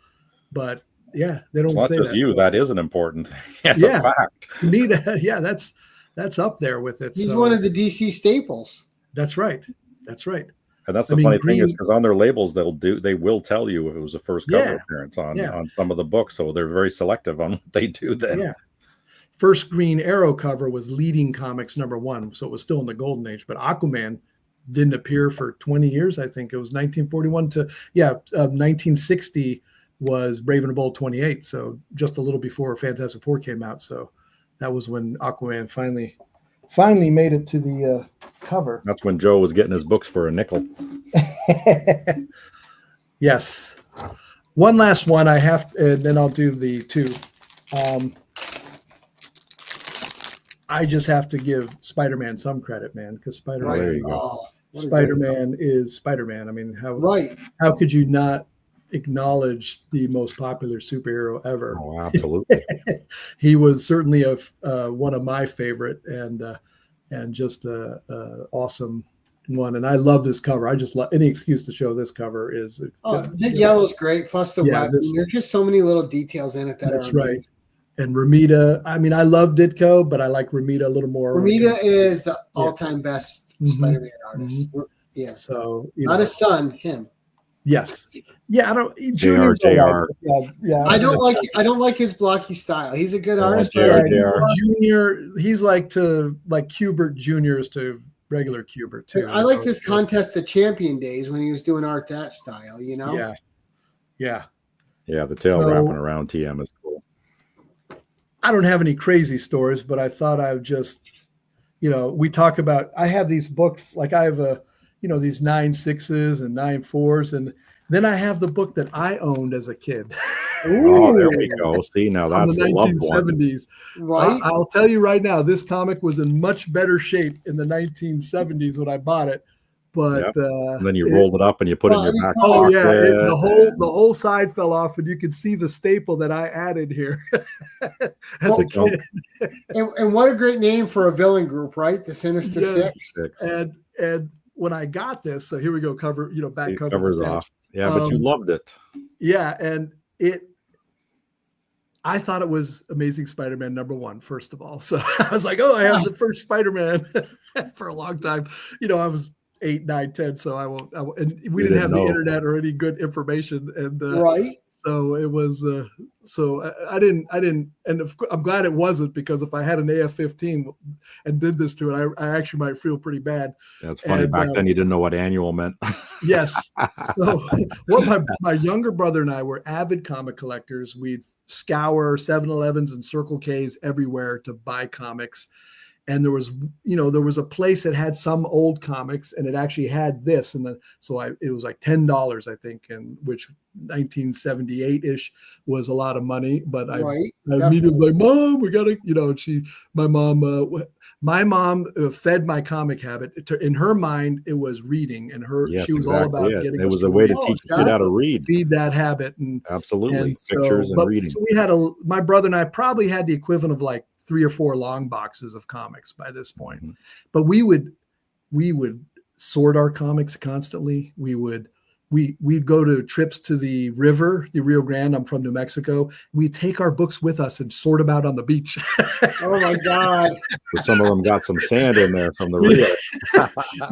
But yeah, they don't say that. You, that is an important thing. It's a fact. To me, that's up there with it. He's one of the DC staples. That's right. That's right. And that's the funny thing is because on their labels they will tell you if it was a first cover appearance on some of the books, so they're very selective on what they do then. Yeah. First Green Arrow cover was Leading Comics #1, so it was still in the golden age. But Aquaman didn't appear for 20 years. I think it was 1941 to 1960 was Brave and the Bold 28. So just a little before Fantastic Four came out. So that was when Aquaman finally made it to the cover. That's when Joe was getting his books for a nickel. Yes. One last one I have to, and then I'll do the two. I just have to give Spider-Man some credit, man, because Spider-Man is Spider-Man. I mean, how could you not acknowledge the most popular superhero ever? Oh, absolutely. He was certainly one of my favorite, and just a awesome one. And I love this cover. I just love any excuse to show this cover is. The yellow's great. Plus the weapon. There's just so many little details in it that's right. Amazing. And Ramita, I mean, I love Ditko, but I like Ramita a little more. Ramita is the all-time best Spider-Man artist. Mm-hmm. Yeah. So not his son, him. Yes. Yeah. I don't. JR. Yeah. I don't like his blocky style. He's a good artist. Junior. He's like Kubert Juniors to regular Kubert too. I like this Contest of Champion days when he was doing art that style. You know. Yeah. Yeah. Yeah. The tail wrapping around TM is cool. I don't have any crazy stories, but I thought I would just, we talk about, I have these books, like I have these 9 6s and 9 4s. And then I have the book that I owned as a kid. Oh, there we go. See, now that's the 1970s. Right. I'll tell you right now, this comic was in much better shape in the 1970s when I bought it. But and then you rolled it up and you put it in your back pocket. Oh yeah, the whole side fell off, and you could see the staple that I added here as a kid. And what a great name for a villain group, right? The Sinister Six. And when I got this, so here we go, cover, back cover. Covers off. Yeah, but you loved it. Yeah, and I thought it was Amazing Spider-Man #1, first of all. So I was like, I have the first Spider-Man for a long time. I was 8, 9, 10, so I won't. And we didn't have the internet or any good information, and right. So it was. So I didn't, and I'm glad it wasn't, because if I had an AF-15 and did this to it, I actually might feel pretty bad. That's funny. Back then, you didn't know what annual meant. Yes. So my younger brother and I were avid comic collectors. We'd scour 7-Elevens and Circle K's everywhere to buy comics. And there was a place that had some old comics, and it actually had this. And then, it was like $10, I think, and which 1978-ish was a lot of money. But I immediately was like, Mom, we gotta, my mom fed my comic habit. In her mind, it was reading, and she was all about getting. It was a way to teach a kid how to read. Feed that habit, and absolutely pictures and reading. So my brother and I probably had the equivalent of like 3 or 4 long boxes of comics by this point. Mm-hmm. But we would sort our comics constantly. We'd go to trips to the river, the Rio Grande. I'm from New Mexico. We'd take our books with us and sort them out on the beach. Oh my God. So some of them got some sand in there from the Rio.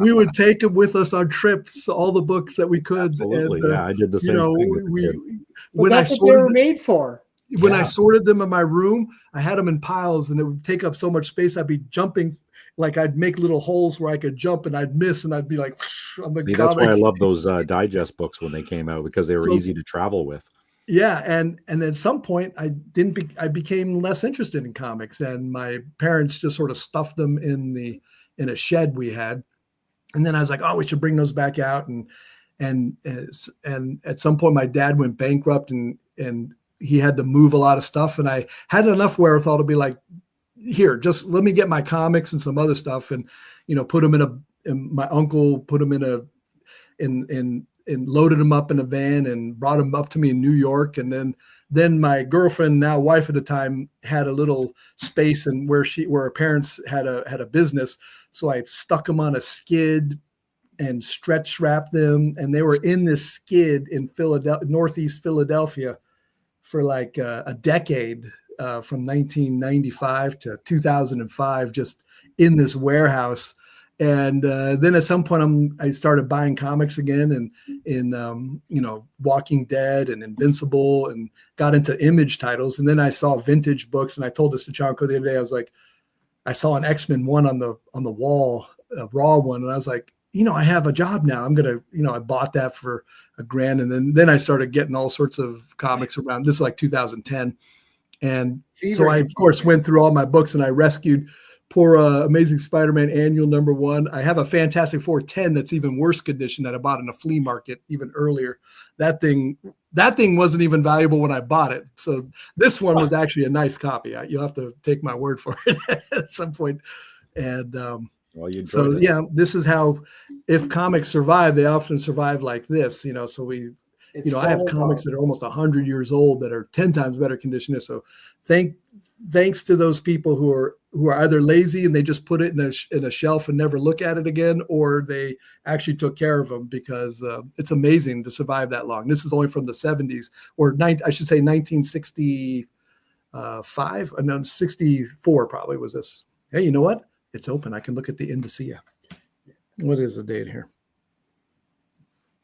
We would take them with us on trips, all the books that we could. Absolutely. And, I did the same thing. That's what they were made for. When I sorted them in my room, I had them in piles, and it would take up so much space. I'd be jumping, like I'd make little holes where I could jump, and I'd miss, and I'd be like, on the comics. That's why I love those digest books when they came out, because they were easy to travel with. Yeah, and at some point I became less interested in comics, and my parents just sort of stuffed them in a shed we had, and then I was like, we should bring those back out, and at some point my dad went bankrupt, and he had to move a lot of stuff, and I had enough wherewithal to be like, here, just let me get my comics and some other stuff, and put them and my uncle put them and loaded them up in a van and brought them up to me in New York. And then my girlfriend, now wife at the time, had a little space and where her parents had a business, so I stuck them on a skid and stretch wrapped them, and they were in this skid in Northeast Philadelphia for like a decade, from 1995 to 2005, just in this warehouse. And then at some point, I started buying comics again, and in Walking Dead and Invincible, and got into Image titles. And then I saw vintage books, and I told this to Chanko the other day. I was like, I saw an X-Men one on the wall, a raw one, and I was like, I have a job now. I'm gonna, I bought that for $1,000, and then I started getting all sorts of comics around. This is like 2010, and so I of course went through all my books, and I rescued poor Amazing Spider-Man Annual #1. I have a Fantastic Four 10 that's even worse condition that I bought in a flea market even earlier. That thing wasn't even valuable when I bought it. So this one was actually a nice copy. You'll have to take my word for it at some point. And this is how, if comics survive, they often survive like this. So I have comics that are almost 100 years old that are 10 times better condition. So thanks to those people who are either lazy and they just put it in a shelf and never look at it again, or they actually took care of them, because it's amazing to survive that long. This is only from the 70s, or I should say 1965. No, 64 probably was this. Hey, you know what? It's open. I can look at the indicia. What is the date here?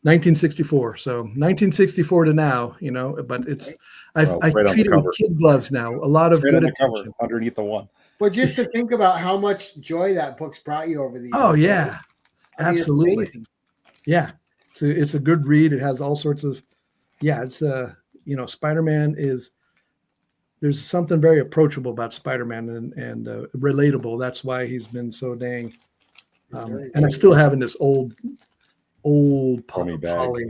1964. So 1964 to now, but it's I treat it with kid gloves now. A lot of good attention underneath the one. But just to think about how much joy that book's brought you over the years. Oh yeah, absolutely. Yeah, it's a good read. It has all sorts of, it's Spider-Man is. There's something very approachable about Spider-Man and relatable. That's why he's been so dang. And I still have in this old poly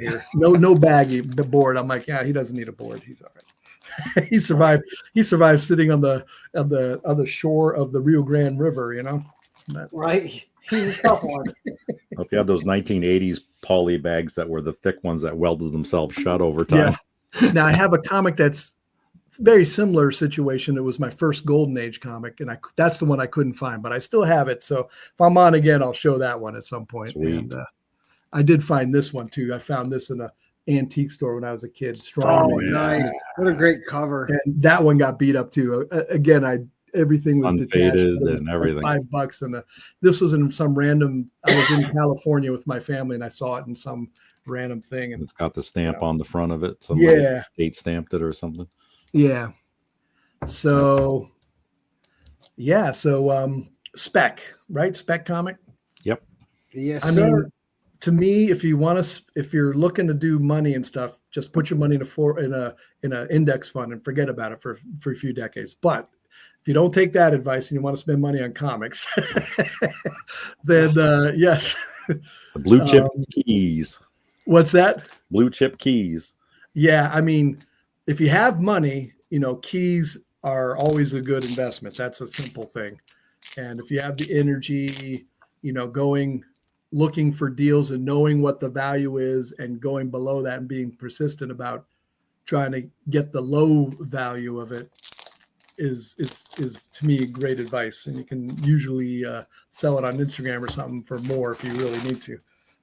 here. No baggy board. I'm like, he doesn't need a board. He's all right. He survived sitting on the shore of the Rio Grande River, Right. He's a tough one. If you had those 1980s poly bags that were the thick ones that welded themselves shut over time. Yeah. Now I have a comic that's very similar situation. It was my first Golden Age comic, and that's the one I couldn't find, but I still have it. So if I'm on again, I'll show that one at some point. Sweet. And I did find this one too. I found this in an antique store when I was a kid. Strong. Oh, nice! What a great cover. And that one got beat up too. Again, everything was unfaded and everything. $5, and this was in some random. I was in California with my family, and I saw it in some random thing. And it's got the stamp on the front of it. Date stamped it or something. Yeah. So Spec, right? Spec comic. Yep. Yes, mean, to me, if you're looking to do money and stuff, just put your money in an index fund and forget about it for a few decades. But if you don't take that advice and you want to spend money on comics, then yes. The blue chip keys. What's that? Blue chip keys. Yeah, I mean, if you have money, keys are always a good investment. That's a simple thing. And if you have the energy, looking for deals and knowing what the value is and going below that and being persistent about trying to get the low value of it is to me great advice. And you can usually sell it on Instagram or something for more if you really need to.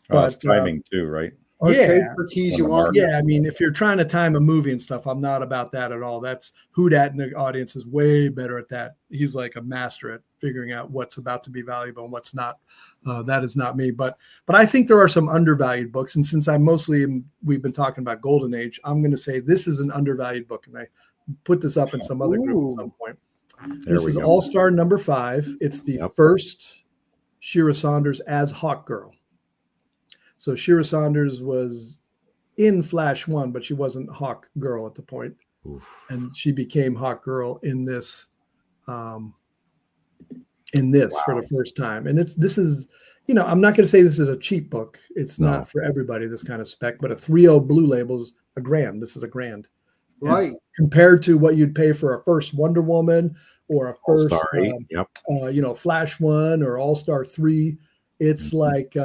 But it's timing too, right? Or trade for keys you want. Yeah, I mean, if you're trying to time a movie and stuff, I'm not about that at all. That's Houdat in the audience is way better at that. He's like a master at figuring out what's about to be valuable and what's not. That is not me. But I think there are some undervalued books. And since we've been talking about Golden Age, I'm going to say this is an undervalued book. And I put this up in some other group at some point. This is All-Star #5. It's the first Shira Saunders as Hawk Girl. So Shira Saunders was in Flash 1, but she wasn't Hawk Girl at the point. Oof. And she became Hawk Girl in this for the first time. And this is, I'm not going to say this is a cheap book. It's not for everybody, this kind of spec, but a 3.0 blue label is $1,000. This is $1,000. Right. And compared to what you'd pay for a first Wonder Woman or a first, Flash 1 or All-Star 3, it's like,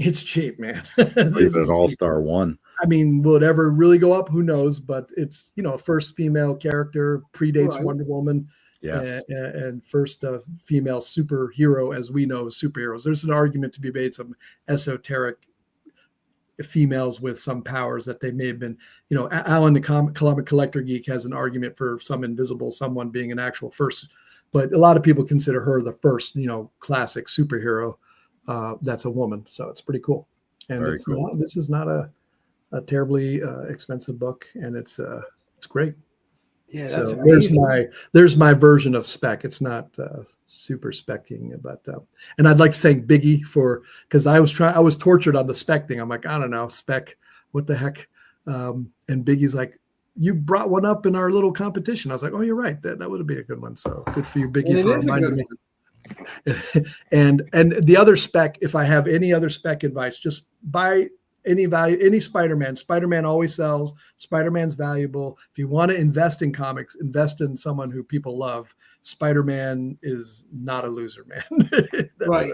it's cheap, man. This is All-Star 1. I mean, will it ever really go up? Who knows? But it's, first female character, predates Wonder Woman. Yes. And first female superhero, as we know, superheroes. There's an argument to be made, some esoteric females with some powers that they may have been, you know, Alan the comic collector geek has an argument for some invisible someone being an actual first, but a lot of people consider her the first, you know, classic superhero that's a woman. So it's pretty cool. And this is not a terribly expensive book, and it's great. Yeah, that's so amazing. there's my version of spec. It's not super specking, but and I'd like to thank Biggie because I was tortured on the spec thing. I'm like, I don't know, spec, what the heck? And Biggie's like, you brought one up in our little competition. I was like, oh, you're right. That would have been a good one. So good for you, Biggie, for reminding me. and the other spec, if I have any other spec advice, just buy any Spider-Man. Spider-Man always sells. Spider-Man's valuable. If you want to invest in comics, invest in someone who people love. Spider-Man is not a loser, man. Right.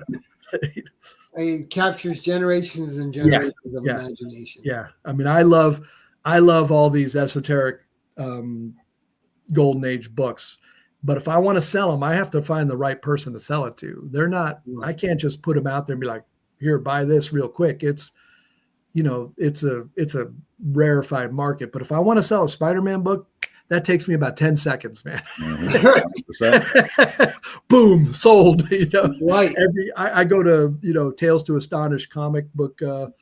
It captures generations and generations of imagination. Yeah. I mean, I love all these esoteric golden age books. But if I want to sell them, I have to find the right person to sell it to. They're not, I can't just put them out there and be like, here, buy this real quick. It's, you know, it's a rarefied market. But if I want to sell a Spider-Man book, that takes me about 10 seconds, man. Boom, sold. You know, right. I go to, you know, Tales to Astonish comic book on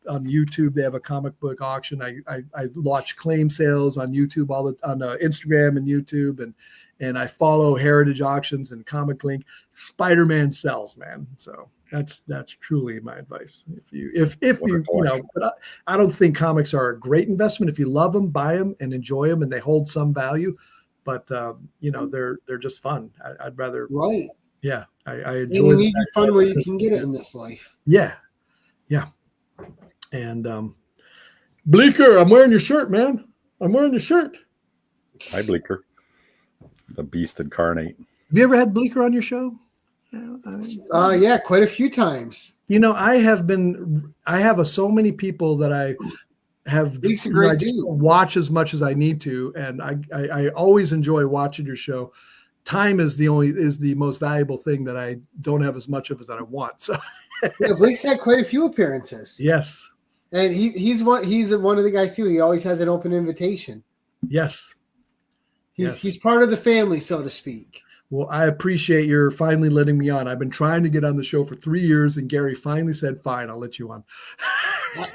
YouTube. They have a comic book auction. I launch claim sales on YouTube on Instagram and YouTube, and I follow Heritage Auctions and Comic Link. Spider-Man sells, man. So that's truly my advice. If you know, but I don't think comics are a great investment. If you love them, buy them and enjoy them, and they hold some value. But you know, they're just fun. I'd rather. Right. Yeah, I enjoy. And you need your fun where you can get it in this life. Yeah. And Bleecker, I'm wearing your shirt, man. I'm wearing your shirt. Hi, Bleecker, the beast incarnate. Have you ever had Bleecker on your show? Yeah, quite a few times. You know, I have so many people that I have watch as much as I need to, and I always enjoy watching your show. Time is the most valuable thing that I don't have as much of as I want. So yeah, Blake's had quite a few appearances. Yes. And he's one of the guys too. He always has an open invitation. Yes. He's part of the family, so to speak. Well, I appreciate your finally letting me on. I've been trying to get on the show for 3 years, and Gary finally said, fine, I'll let you on.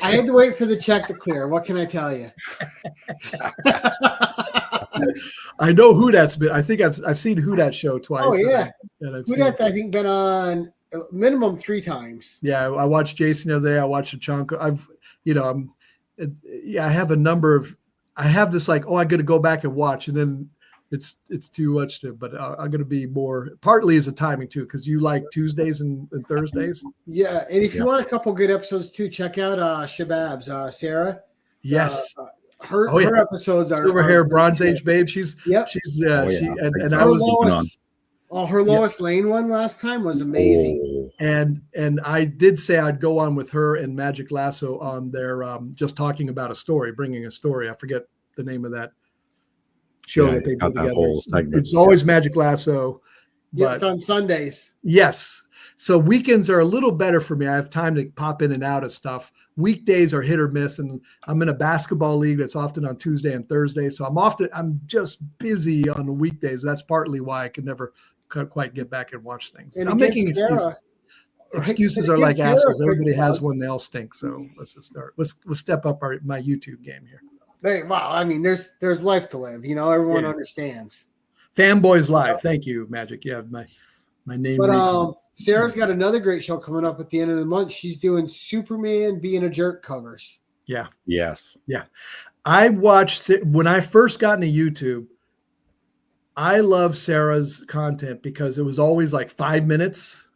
I had to wait for the check to clear. What can I tell you? I know who that's been. I think I've seen who that show twice. Oh yeah, who that's I think been on minimum 3 times. Yeah, I watched Jason the other day. I watched a chunk. I have a number of. I have this like, I got to go back and watch, and then it's too much to. But I'm going to be more. Partly is a timing too, because you like Tuesdays and Thursdays. Yeah, and if you want a couple good episodes too, check out Shabab's Sarah. Yes. Her episodes are Silver hair, Bronze Age babe. She's I was her Lois Lane one last time was amazing. And I did say I'd go on with her and Magic Lasso on their just talking about a story, bringing a story. I forget the name of that show that they do together. It's always Magic Lasso. Yeah, it's on Sundays. Yes. So weekends are a little better for me. I have time to pop in and out of stuff. Weekdays are hit or miss, and I'm in a basketball league that's often on Tuesday and Thursday. So I'm just busy on the weekdays. That's partly why I can never quite get back and watch things. And I'm making excuses. Excuses are like assholes. Everybody has one. They all stink. So let's just start. Let's step up my YouTube game here. Wow. I mean, there's life to live. You know, everyone understands. Fanboys Live. Thank you, Magic. Yeah, my name. But Sarah's got another great show coming up at the end of the month. She's doing Superman Being a Jerk covers. Yeah. Yes. Yeah. I watched when I first got into YouTube. I love Sarah's content because it was always like 5 minutes,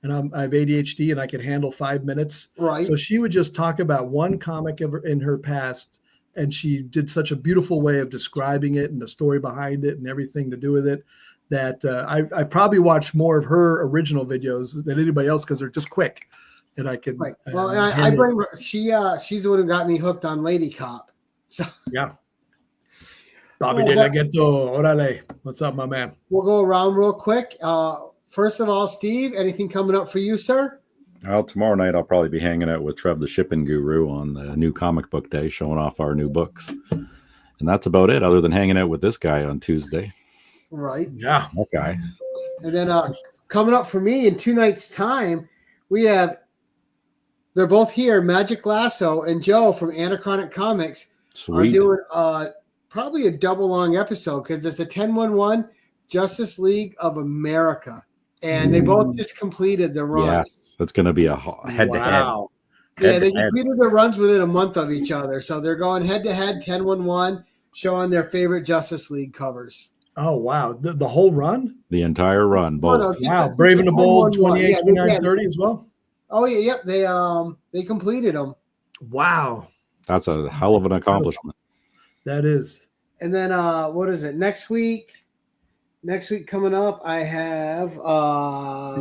and I have ADHD and I can handle 5 minutes. Right. So she would just talk about one comic in her past, and she did such a beautiful way of describing it and the story behind it and everything to do with it. That I've probably watched more of her original videos than anybody else because they're just quick, and I can. Right. Well, I bring her. She's the one who got me hooked on Lady Cop. So yeah. Bobby de la Ghetto, orale. What's up, my man? We'll go around real quick. First of all, Steve, anything coming up for you, sir? Well, tomorrow night I'll probably be hanging out with Trev the Shipping Guru on the new comic book day, showing off our new books. And that's about it, other than hanging out with this guy on Tuesday. Right. Yeah. That guy. And then coming up for me in 2 nights' time, they're both here, Magic Lasso and Joe from Anachronic Comics are doing probably a double long episode because it's a 10-1-1 Justice League of America. And they both just completed the run. Yes, that's going to be a head-to-head. Wow. Yeah, they completed their runs within a month of each other. So they're going head-to-head, 10-1-1, showing their favorite Justice League covers. Oh, wow. The whole run? The entire run. Both. Wow. Brave and the Bold, 28, 29, 30 as well? Oh, yeah, yep. They completed them. Wow. That's a hell of an accomplishment. That is. And then, what is it? Next week coming up, I have what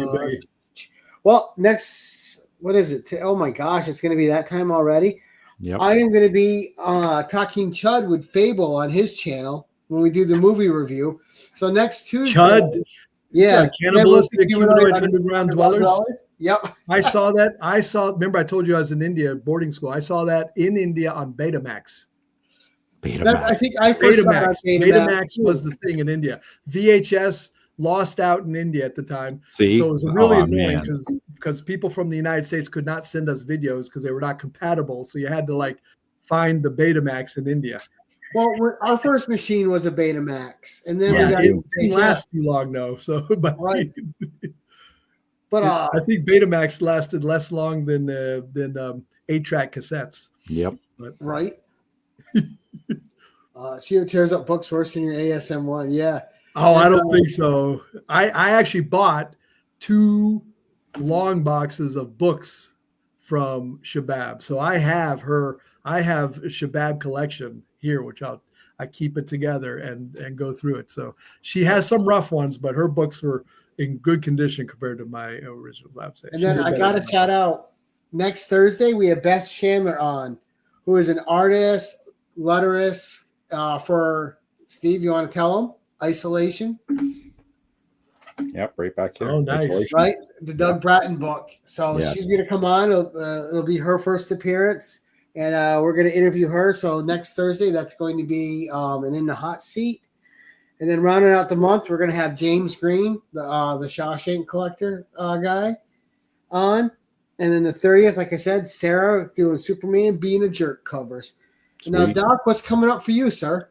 is it? Oh my gosh, it's going to be that time already. Yep. I am going to be talking Chud with Fable on his channel when we do the movie review. So next Tuesday. Chud? Yeah. Cannibalistic humanoid underground dwellers? Yep. I saw that. Remember I told you I was in India boarding school. I saw that in India on Betamax. I think I first saw that on Betamax was the thing in India. VHS lost out in India at the time. See? So it was really annoying because people from the United States could not send us videos because they were not compatible. So you had to find the Betamax in India. Well, our first machine was a Betamax, and then it didn't last too long, though. So, but right. I think Betamax lasted less long than 8-track cassettes. Yep. Right. She tears up books worse than your ASM one. Yeah. Oh, I don't think so. I actually bought 2 long boxes of books from Shabab. So I have a Shabab collection here, which I keep it together and go through it. So she has some rough ones, but her books were in good condition compared to my originals, I'd say. And then I got to shout out, next Thursday, we have Beth Chandler on, who is an artist, letterist for Steve. You want to tell him? Isolation. Yep, right back here. Oh, nice. Isolation. Right? The Doug Bratton book. So she's going to come on. It'll be her first appearance, and we're going to interview her. So next Thursday, that's going to be an In the Hot Seat. And then rounding out the month, we're going to have James Green, the Shawshank Collector guy, on. And then the 30th, like I said, Sarah doing Superman Being a Jerk covers. Now, Doc, what's coming up for you, sir?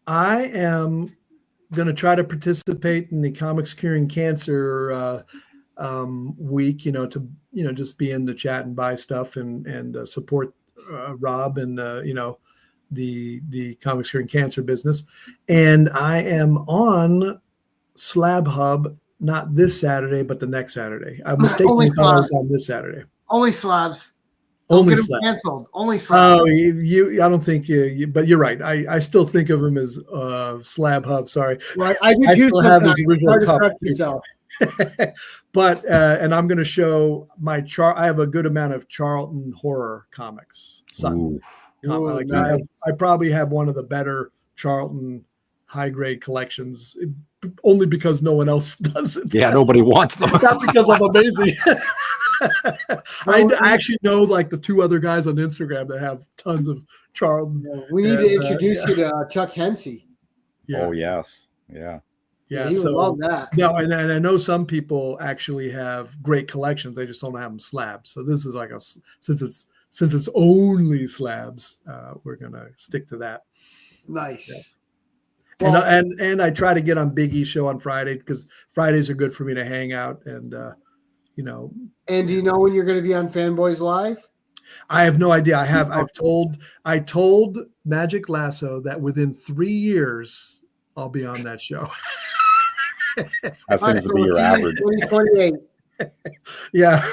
I am going to try to participate in the Comics Curing Cancer week, to just be in the chat and buy stuff and support Rob and, the Comics Curing Cancer business. And I am on Slab Hub, not this Saturday, but the next Saturday. I mistakenly thought I was on this Saturday. Only slabs. Only get slabs. Canceled. Only slabs. Oh, I don't think but you're right. I still think of him as Slab Hub. Sorry. Right. I still have his original cup. But and I'm going to show my I have a good amount of Charlton horror comics. Nice. I probably have one of the better Charlton high grade collections, only because no one else does it. Yeah, nobody wants them. Not because I'm amazing. I actually know the 2 other guys on Instagram that have tons of Charlton. Yeah, we need to introduce you to Chuck Hensey. Yeah. Oh yes, yeah. Yeah, he would love that. No, and I know some people actually have great collections. They just don't have them slabs. So this is since it's only slabs, we're gonna stick to that. Nice. Yeah. Well, and I try to get on Big E's show on Friday because Fridays are good for me to hang out and And do you know when you're going to be on Fanboys Live? I have no idea. I told Magic Lasso that within 3 years I'll be on that show. That seems to be your average. 2028. Yeah.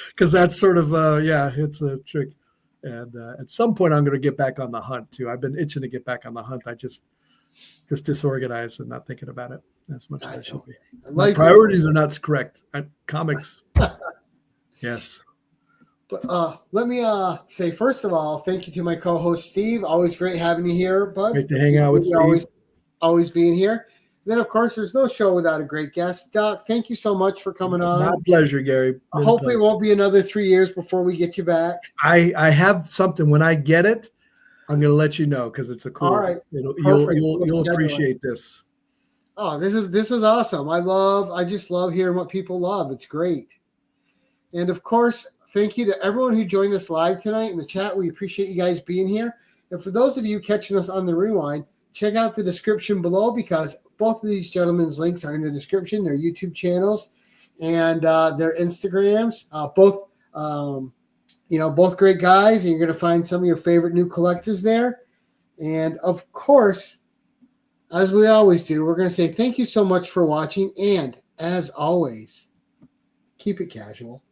Because that's sort of it's a trick. And at some point I'm going to get back on the hunt too. I've been itching to get back on the hunt. I just disorganized and not thinking about it as much as I should be. My priorities are not correct. Comics. Yes. But let me say, first of all, thank you to my co-host Steve. Always great having you here, bud. Great to hang out with Steve. Always being here. then, of course, there's no show without a great guest. Doc, thank you so much for coming on. My pleasure, Gary. Hopefully, it won't be another 3 years before we get you back. I have something. When I get it, I'm going to let you know because it's a cool. All right. You'll appreciate this. Oh, this is awesome. I just love hearing what people love. It's great. And of course, thank you to everyone who joined us live tonight in the chat. We appreciate you guys being here. And for those of you catching us on the rewind, check out the description below because both of these gentlemen's links are in the description, their YouTube channels and their Instagrams. Both great guys, and you're going to find some of your favorite new collectors there. And of course, as we always do, we're going to say thank you so much for watching. And as always, keep it casual.